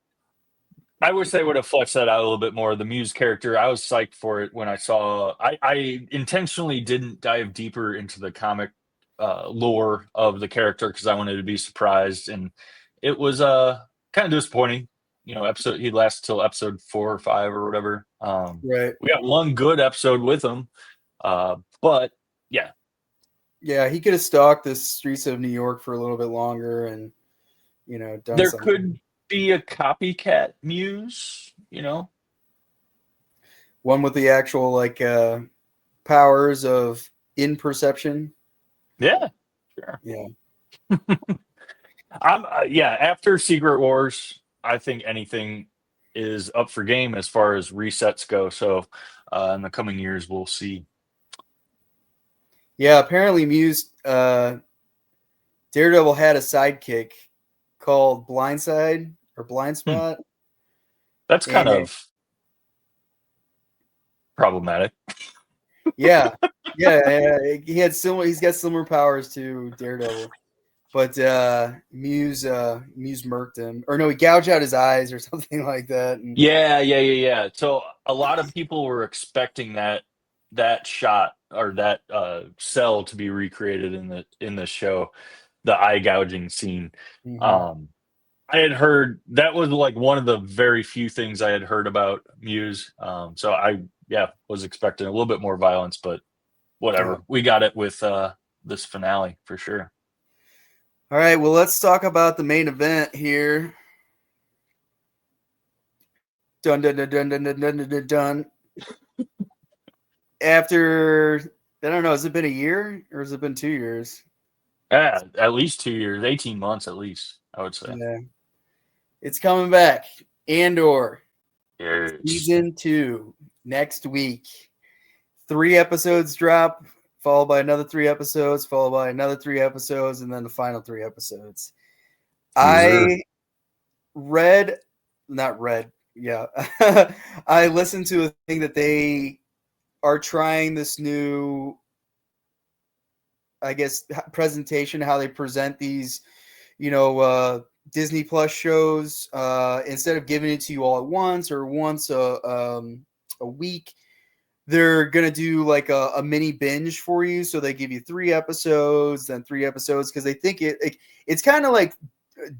I wish they would have fleshed that out a little bit more. The Muse character, I was psyched for it when I saw. I intentionally didn't dive deeper into the comic lore of the character because I wanted to be surprised, and it was kind of disappointing. Episode he lasts till episode 4 or 5 or whatever. Right. We got one good episode with him, but yeah, Yeah, he could have stalked the streets of New York for a little bit longer and done there something. could be a copycat Muse. One with the actual like powers of in perception. Yeah, sure. Yeah. Yeah. After Secret Wars, I think anything is up for game as far as resets go. So, in the coming years, we'll see. Yeah, apparently Muse Daredevil had a sidekick called Blindside or Blind Hmm. Spot. That's kind And of problematic. yeah, he's got similar powers to Daredevil. But Muse murked him. Or no, he gouged out his eyes or something like that. And Yeah. So a lot of people were expecting that shot or that cell to be recreated in the show, the eye gouging scene. mhm. Um, I had heard that was like one of the very few things I had heard about Muse. So I, yeah, was expecting a little bit more violence, but Yeah. whatever. We got it with this finale for sure. All right, well, let's talk about the main event here. Dun dun dun dun dun dun dun dun. Dun. After I don't know, has it been a year or has it been 2 years? Yeah, at least 2 years, 18 months at least, I would say. Yeah, it's coming back. Andor Yes. season 2 next week. 3 episodes drop, followed by another 3 episodes, followed by another 3 episodes, and then the final 3 episodes. User. I not read, yeah. I listened to a thing that they are trying this new, I guess, presentation, how they present these, Disney Plus shows. Instead of giving it to you all at once or once a week, they're gonna do like a mini binge for you. So they give you 3 episodes, then 3 episodes, because they think it's kind of like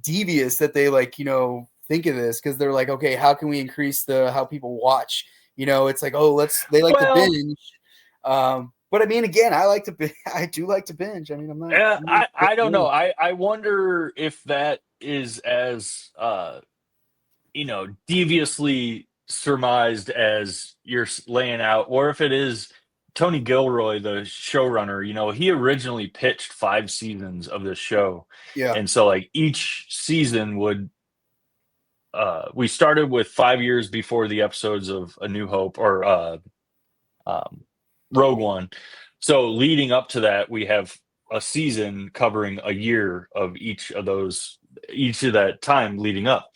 devious that they like think of this, because they're like, okay, how can we increase how people watch? It's like, oh, they like to Well, binge. But I mean, again, I do like to binge. I mean, yeah, I'm I don't know. I wonder if that is as deviously surmised as you're laying out, or if it is Tony Gilroy, the showrunner. He originally pitched 5 seasons of this show, yeah. and so like each season would. We started with 5 years before the episodes of A New Hope or um, Rogue One. So leading up to that, we have a season covering a year of each of that time leading up.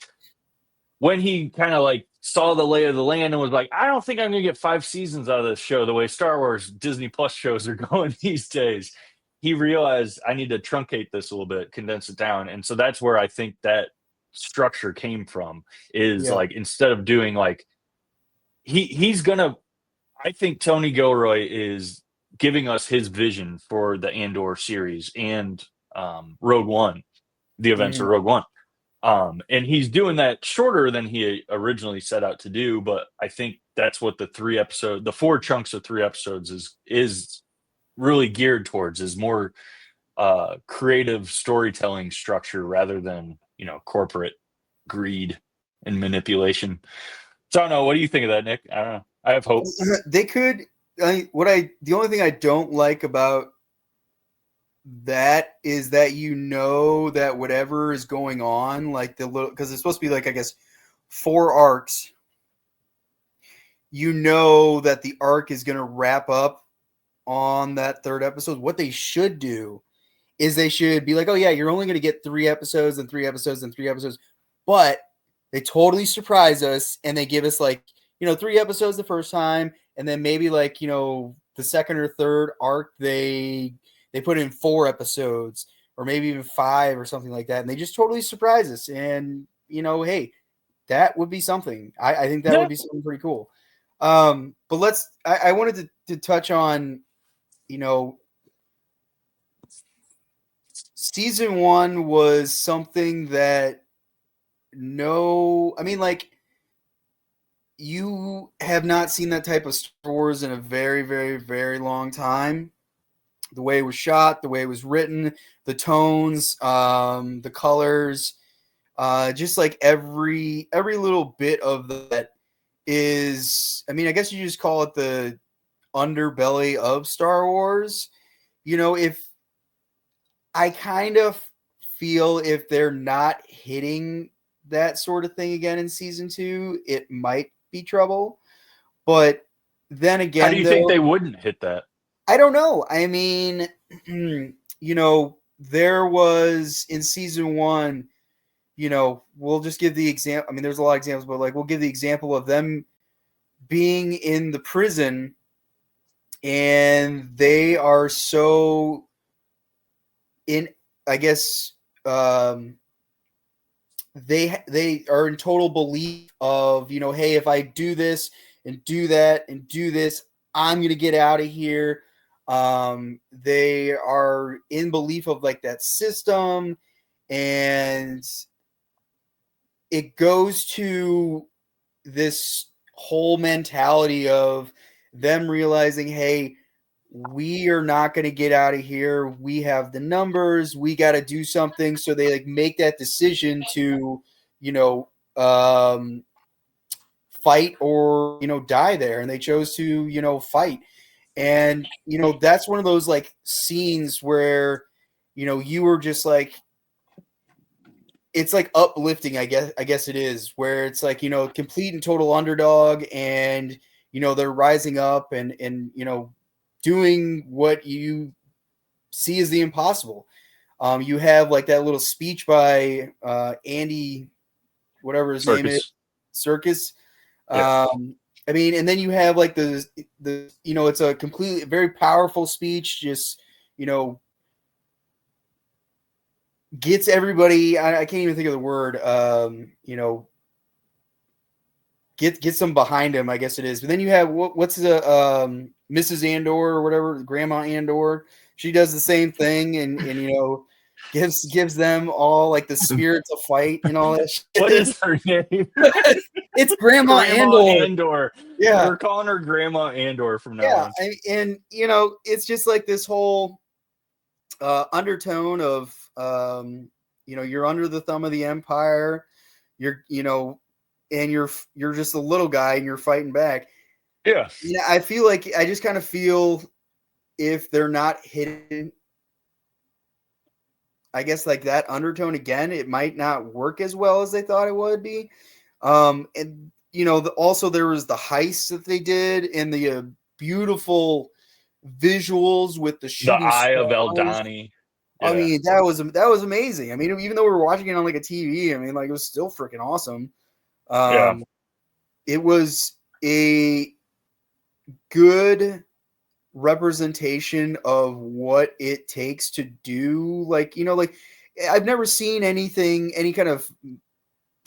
When he kind of like saw the lay of the land and was like, I don't think I'm going to get 5 seasons out of this show the way Star Wars Disney Plus shows are going these days, he realized I need to truncate this a little bit, condense it down. And so that's where I think that structure came from, is Yeah. like, instead of doing like, he's going to, I think Tony Gilroy is giving us his vision for the Andor series and Rogue One, the events of Mhm. Rogue One. And he's doing that shorter than he originally set out to do, but I think that's what the 4 chunks of 3 episodes is really geared towards, is more creative storytelling structure rather than, corporate greed and manipulation. So I don't know. What do you think of that, Nick? I don't know. I have hope. They could. The only thing I don't like about that is that that whatever is going on, like the little, because it's supposed to be like, I guess, 4 arcs. That the arc is going to wrap up on that 3rd episode. What they should do is they should be like, oh yeah, you're only going to get 3 episodes and 3 episodes and 3 episodes, but they totally surprise us and they give us 3 episodes the first time, and then maybe the second or third arc they put in 4 episodes or maybe even 5 or something like that, and they just totally surprise us. And hey, that would be something. I think that would be something pretty cool. But I wanted to touch on, season 1 was something that you have not seen that type of Star Wars in a very, very, very long time. The way it was shot, the way it was written, the tones, the colors, just like every little bit of that is, I guess you just call it the underbelly of Star Wars. If I kind of feel if they're not hitting that sort of thing again in season 2, it might be trouble. But then again, how do you think they wouldn't hit that? I don't know. There was in season 1, we'll just give the example. There's a lot of examples, but we'll give the example of them being in the prison, and they are so in, I guess, they are in total belief of, hey, if I do this and do that and do this, I'm gonna get out of here. They are in belief of that system, and it goes to this whole mentality of them realizing, hey, we are not going to get out of here. We have the numbers. We got to do something. So they make that decision to, fight or, die there. And they chose to, fight. And, that's one of those scenes where, you were just it's uplifting, I guess it is, where it's complete and total underdog, and, they're rising up and, doing what you see as the impossible. You have that little speech by Andy, whatever his name is, Serkis. Yeah. And then you have the it's a completely very powerful speech, just gets everybody. I can't even think of the word. Gets them behind him, I guess it is. But then you have what's the Mrs. Andor or whatever, Grandma Andor. She does the same thing, and gives them all the spirit to fight and all that shit. What is her name? It's Grandma Andor. Yeah, we're calling her Grandma Andor from now on. And it's just this whole undertone of you're under the thumb of the Empire. You're and you're just a little guy and you're fighting back. Yeah. I feel I just kind of feel if they're not hitting, I guess that undertone again, it might not work as well as they thought it would be. And also there was the heist that they did and the beautiful visuals with the shooting the Eye stars. of Eldani. Yeah. That was amazing. Even though we were watching it on a TV, it was still freaking awesome. It was a good representation of what it takes to do. I've never seen any kind of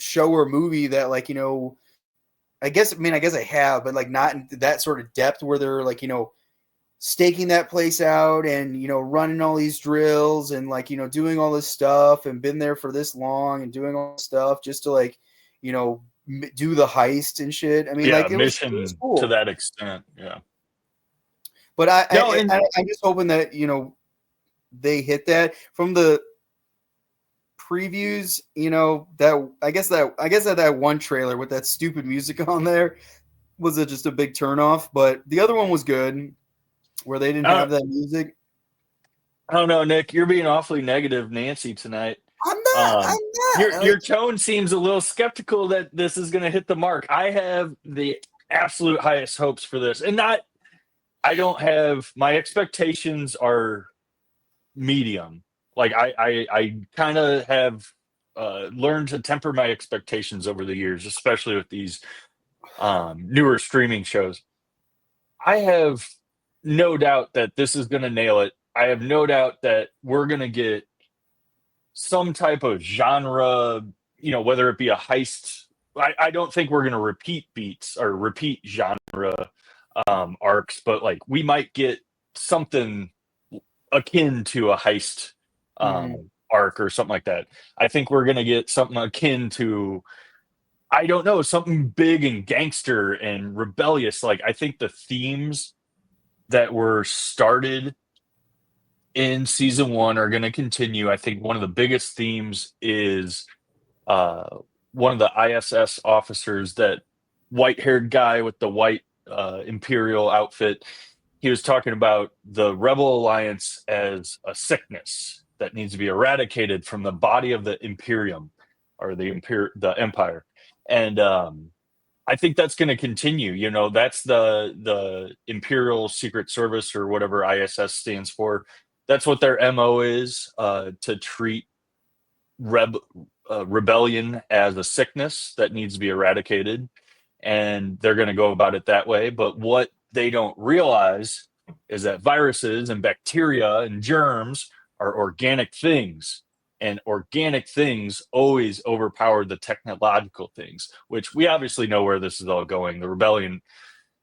show or movie that I guess I have, but not in that sort of depth where they're staking that place out and running all these drills and like doing all this stuff and been there for this long and doing all this stuff just to like do the heist and shit. I mean, Yeah, like it was mission to cool. that extent. Yeah. But No, and I'm just hoping that they hit that from the previews. That that one trailer with that stupid music on there was just a big turnoff. But the other one was good, where they didn't I have don't, that music. I don't know, Nick. You're being awfully negative, Nancy, tonight. I'm not. I'm not. Your tone seems a little skeptical that this is going to hit the mark. I have the absolute highest hopes for this, and not. I don't have my expectations are medium. Like I kind of have learned to temper my expectations over the years, especially with these newer streaming shows. I have no doubt that this is going to nail it. I have no doubt that we're going to get some type of genre, whether it be a heist. I don't think we're going to repeat beats or repeat genre arcs, but like we might get something akin to a heist Mhm. arc or something like that. I think we're going to get something akin to, I don't know, something big and gangster and rebellious. Like I think the themes that were started in season one are going to continue. I think one of the biggest themes is uh, one of the ISS officers, that white haired guy with the white Imperial outfit. He was talking about the Rebel Alliance as a sickness that needs to be eradicated from the body of the Imperium or the Empire. And I think that's going to continue. That's the Imperial Secret Service or whatever ISS stands for. That's what their MO is, to treat rebellion as a sickness that needs to be eradicated, and they're going to go about it that way. But what they don't realize is that viruses and bacteria and germs are organic things, and organic things always overpower the technological things, which we obviously know where this is all going. The rebellion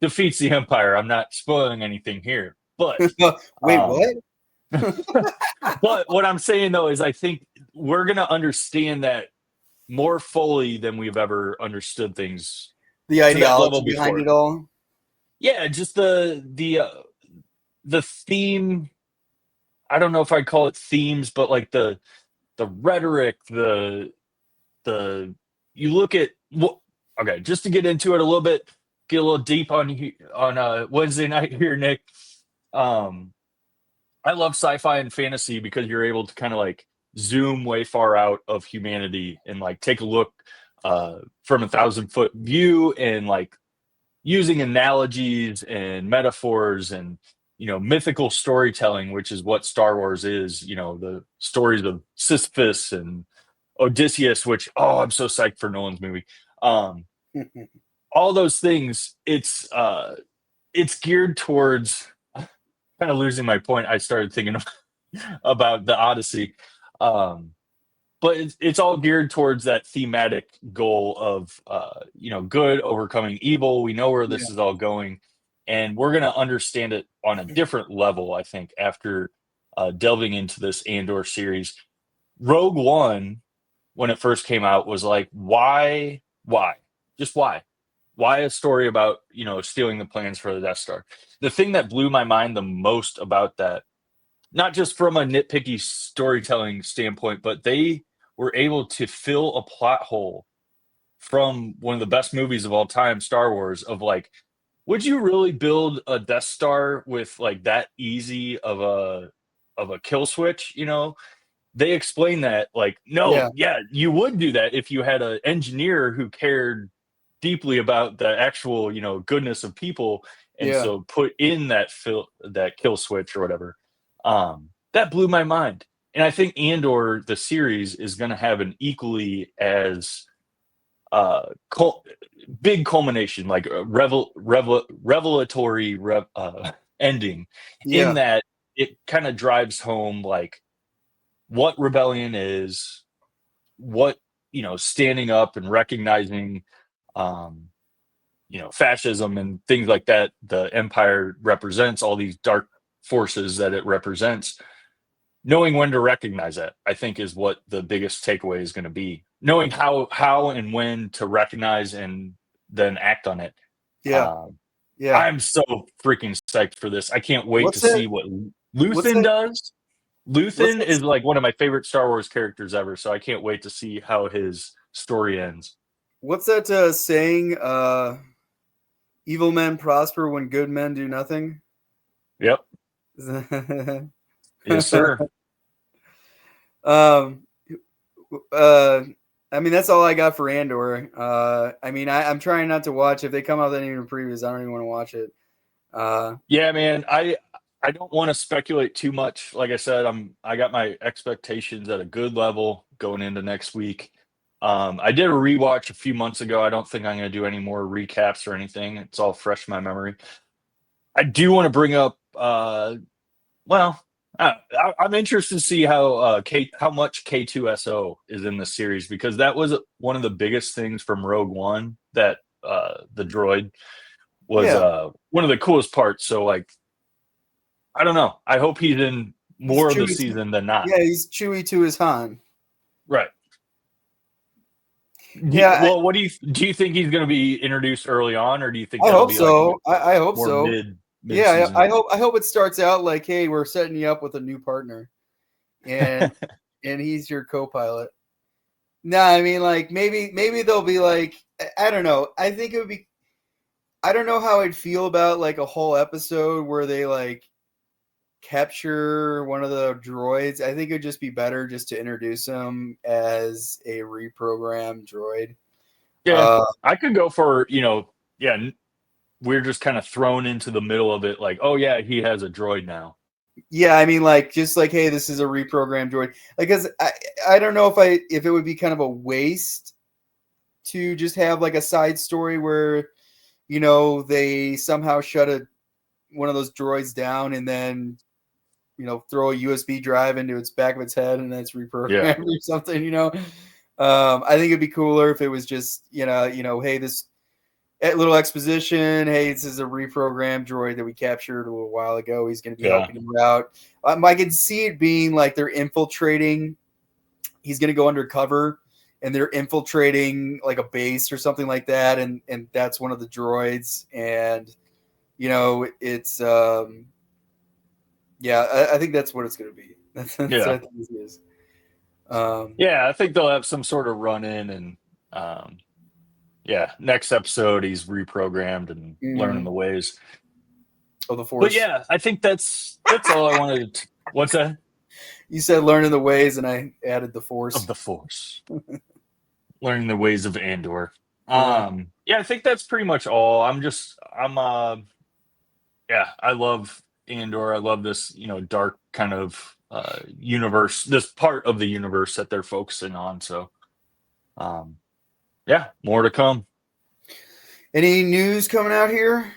defeats the empire. I'm not spoiling anything here, but Wait, um, what? but what I'm saying though is I think we're going to understand that more fully than we've ever understood things The to that level ideology behind before. it all. Yeah, just the theme. I don't know if I'd call it themes, but like the rhetoric, the you look at what. Okay, just to get into it a little bit, get a little deep on Wednesday night here, Nick. Um, I love sci-fi and fantasy because you're able to kind of like zoom way far out of humanity and like take a look from 1,000-foot view and like using analogies and metaphors and mythical storytelling, which is what Star Wars is. The stories of Sisyphus and Odysseus, which I'm so psyched for Nolan's movie. Um, all those things. It's geared towards, kind of losing my point. I started thinking about the Odyssey. Um, but it's all geared towards that thematic goal of good overcoming evil. We know where Yeah. this is all going, and we're going to understand it on a different level, I think, after delving into this Andor series. Rogue One, when it first came out, was like, why, just why a story about stealing the plans for the Death Star? The thing that blew my mind the most about that, not just from a nitpicky storytelling standpoint, but they were able to fill a plot hole from one of the best movies of all time, Star Wars, of like, would you really build a Death Star with like that easy of a kill switch? They explain that like, no, Yeah. yeah, you would do that if you had an engineer who cared deeply about the actual, goodness of people, and Yeah. so put in that kill switch or whatever. That blew my mind, and I think Andor the series is going to have an equally as cul- big culmination, like a revelatory ending, in Yeah. that it kind of drives home like what rebellion is, what standing up and recognizing um fascism and things like that. The Empire represents all these dark forces that it represents. Knowing when to recognize that, I think, is what the biggest takeaway is going to be. Knowing how and when to recognize and then act on it. Yeah. Yeah. I'm so freaking psyched for this. I can't wait to What's that? see what What's Luthen that? does. What's Luthen that? is like one of my favorite Star Wars characters ever, so I can't wait to see how his story ends. What's that saying? Evil men prosper when good men do nothing. Yep. Yes, sir. um, I mean, that's all I got for Andor. I mean, I'm trying not to watch. If they come out with any previews, I don't even want to watch it. Yeah, man. I don't want to speculate too much. Like I said, I got my expectations at a good level going into next week. I did a rewatch a few months ago. I don't think I'm going to do any more recaps or anything. It's all fresh in my memory. I do want to bring up. Well, I'm interested to see how much K2SO is in the series, because that was one of the biggest things from Rogue One, that the droid was Yeah, one of the coolest parts. So, like, I don't know. I hope he's in he's more of the Chewie. season than not. Yeah, he's Chewie to his Han. Right. Yeah, Well, what do you think he's going to be introduced early on, or do you think I that'll hope be like so. I hope more so. mid Yeah, season? I hope it starts out like, hey, we're setting you up with a new partner, and and he's your co-pilot. No, I mean, like, maybe they'll be like, I don't know. I think it would be. I don't know how I'd feel about like a whole episode where they like capture one of the droids. I think it'd just be better just to introduce him as a reprogrammed droid. Yeah, I could go for yeah. We're just kind of thrown into the middle of it, like, oh yeah, he has a droid now. Yeah, I mean, like, just like, hey, this is a reprogrammed droid. Like, cause I don't know if it would be kind of a waste to just have like a side story where they somehow shut one of those droids down and then throw a USB drive into its back of its head and then it's reprogrammed or something. I think it'd be cooler if it was just hey, this little exposition. Hey, this is a reprogrammed droid that we captured a little while ago. He's going to be Yeah. helping you out. I can see it being like they're infiltrating. He's going to go undercover, and they're infiltrating like a base or something like that, and that's one of the droids. And it's yeah, I think that's what it's going to be. That's what I think it is. Yeah, I think they'll have some sort of run in, and next episode he's reprogrammed and learning the ways of the Force. But yeah, I think that's all I wanted to. What's that? You said learning the ways, and I added the Force. Of the Force. Learning the ways of Andor. Yeah. I think that's pretty much all. I love Andor. I love this, dark kind of universe, this part of the universe that they're focusing on. So, more to come. Any news coming out here?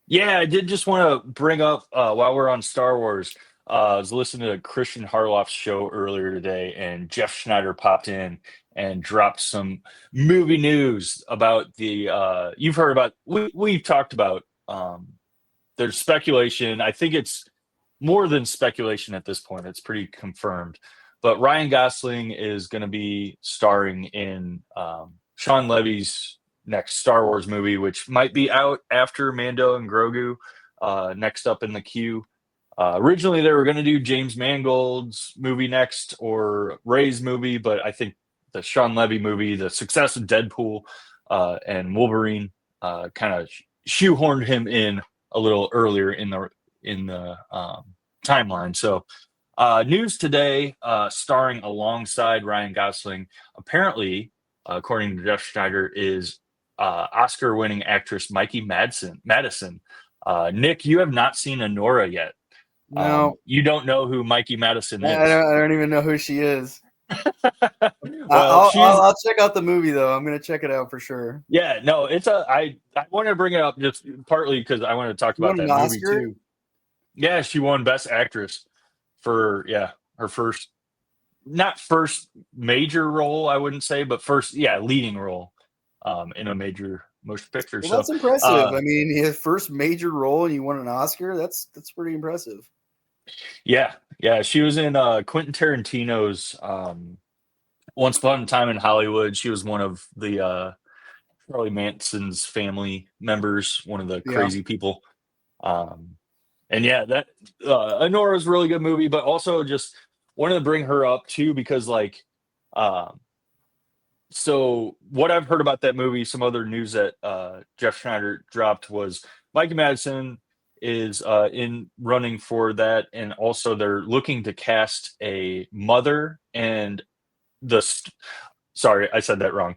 Yeah, I did just want to bring up while we're on Star Wars. I was listening to Christian Harloff's show earlier today, and Jeff Schneider popped in and dropped some movie news about the. You've heard about. We've talked about. There's speculation. I think it's more than speculation at this point. It's pretty confirmed. But Ryan Gosling is going to be starring in Sean Levy's next Star Wars movie, which might be out after Mando and Grogu, next up in the queue. Originally, they were going to do James Mangold's movie next, or Ray's movie, but I think the Sean Levy movie, the success of Deadpool and Wolverine, kind of shoehorned him in a little earlier in the timeline. So, news today, starring alongside Ryan Gosling, apparently, according to Jeff Schneider, is Oscar-winning actress Mikey Madison. Nick, you have not seen Anora yet. No, you don't know who Mikey Madison is. I don't even know who she is. Well, I'll check out the movie though. I'm gonna check it out for sure. Yeah, no, I wanted to bring it up just partly because I wanted to talk about that movie Oscar? too. Yeah, she won Best Actress for her first, not first major role, I wouldn't say, but first leading role in a major motion picture. Well, So, that's impressive. I mean, his first major role and you won an Oscar. That's pretty impressive. yeah, she was in Quentin Tarantino's Once Upon a Time in Hollywood. She was one of the Charlie Manson's family members, one of the Yeah. crazy people. And yeah, that Honora is a really good movie, but also just wanted to bring her up too because like, um, so what I've heard about that movie, some other news that Jeff Schneider dropped was Mikey Madison is in running for that, and also they're looking to cast a mother and sorry, I said that wrong.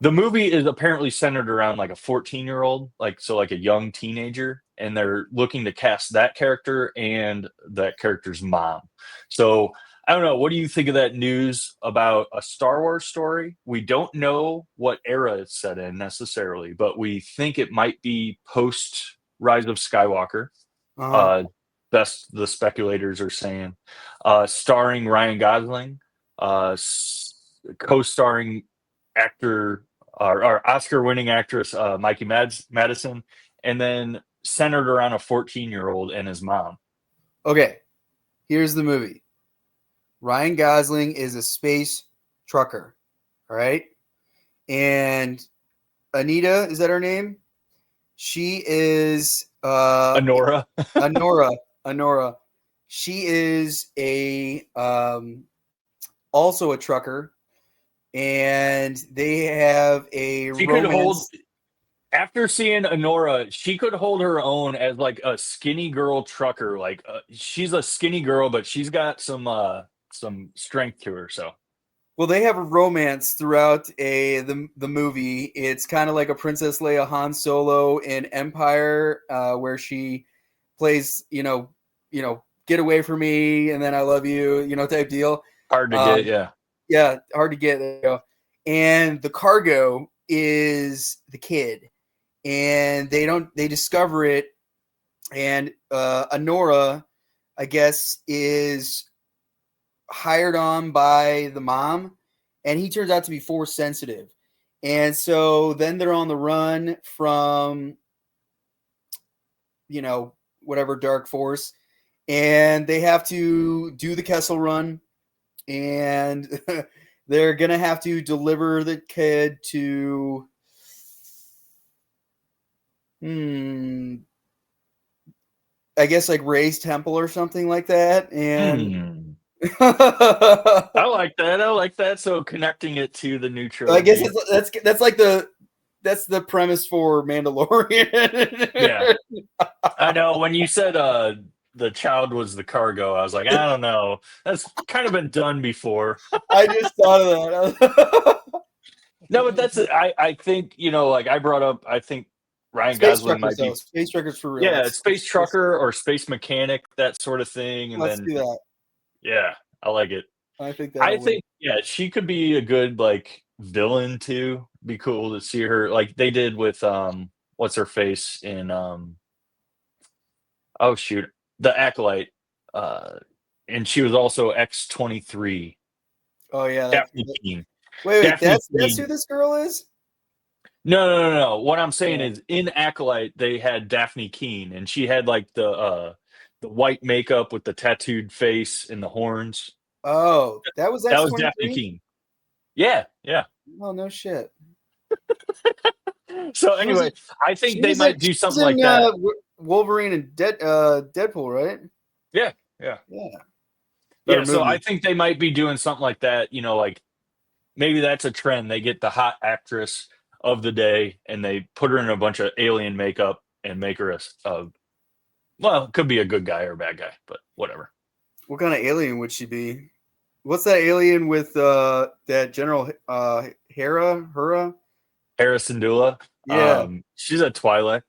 The movie is apparently centered around like a 14-year-old, like a young teenager, and they're looking to cast that character and that character's mom. So I don't know. What do you think of that news about a Star Wars story? We don't know what era it's set in necessarily, but we think it might be post Rise of Skywalker. Uh-huh. Uh, best the speculators are saying, starring Ryan Gosling, co-starring actor or Oscar-winning actress Mikey Madison, and then centered around a 14-year-old and his mom. Okay, here's the movie. Ryan Gosling is a space trucker, all right? And Anita, is that her name? She is Honora. Honora. She is a also a trucker, and they have a She could hold, romance. after seeing Honora, she could hold her own as like a skinny girl trucker. Like she's a skinny girl, but she's got some strength to her. So Well, they have a romance throughout the movie. It's kind of like a Princess Leia Han Solo in Empire, where she plays, get away from me, and then I love you, type deal. hard to get, yeah. Yeah, hard to get. There you go. And the cargo is the kid, and they discover it, and Honora, I guess, is hired on by the mom, and he turns out to be force sensitive. And so then they're on the run from, whatever dark force, and they have to do the Kessel Run, and they're gonna have to deliver the kid to I guess like Ray's temple or something like that. And I like that. I like that. So connecting it to the new I guess trilogy. that's like that's the premise for Mandalorian. Yeah. I know when you said the child was the cargo, I was like, I don't know. That's kind of been done before. I just thought of that. No, but that's I think, like I brought up, I think Ryan Space Gosling truckers, might though. be, Space truckers for real. yeah, space trucker or space mechanic, that sort of thing. And Let's then do that. yeah, I like it. I think I that'll work. think yeah, she could be a good like villain too. Be cool to see her like they did with what's her face in oh shoot, the Acolyte. Uh and she was also X-23. Oh yeah. Daphne Keene. Wait. Daphne That's who Keene. this girl is. No. What I'm saying Yeah. is in Acolyte they had Daphne Keene and she had like the white makeup with the tattooed face and the horns. Oh, that was That X was twenty Daphne three. Keene. Yeah. Oh no shit. So She was anyway, in, I think they might do she was something in like that. Wolverine and Deadpool, right? Yeah. Yeah. Better Yeah. So I movie. think they might be doing something like that. Like maybe that's a trend. They get the hot actress of the day and they put her in a bunch of alien makeup and make her well, it could be a good guy or a bad guy, but whatever. What kind of alien would she be? What's that alien with that General Hera? Harrison Dula. Yeah. She's a Twi'lek.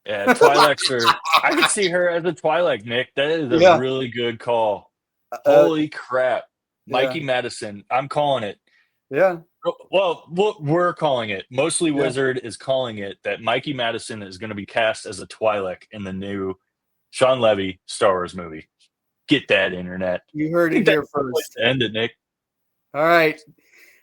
Yeah, Twi'leks are. I could see her as a Twi'lek, Nick. That is a Yeah. really good call. Uh, Holy crap, yeah. Mikey Madison. I'm calling it. Yeah. Well, we're calling it. Mostly Yeah. Wizard is calling it that Mikey Madison is going to be cast as a Twi'lek in the new Sean Levy Star Wars movie. Get that, internet. You I heard it think that's here the place first. to end it, Nick. All right.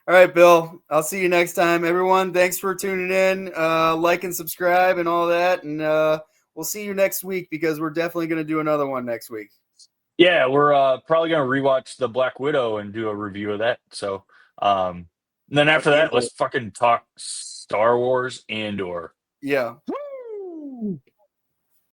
All right, Bill. I'll see you next time. Everyone, thanks for tuning in. Like and subscribe and all that. And we'll see you next week because we're definitely going to do another one next week. Yeah, we're probably gonna rewatch the Black Widow and do a review of that. So, then I after can't that, wait. let's fucking talk Star Wars Andor. Yeah. Woo!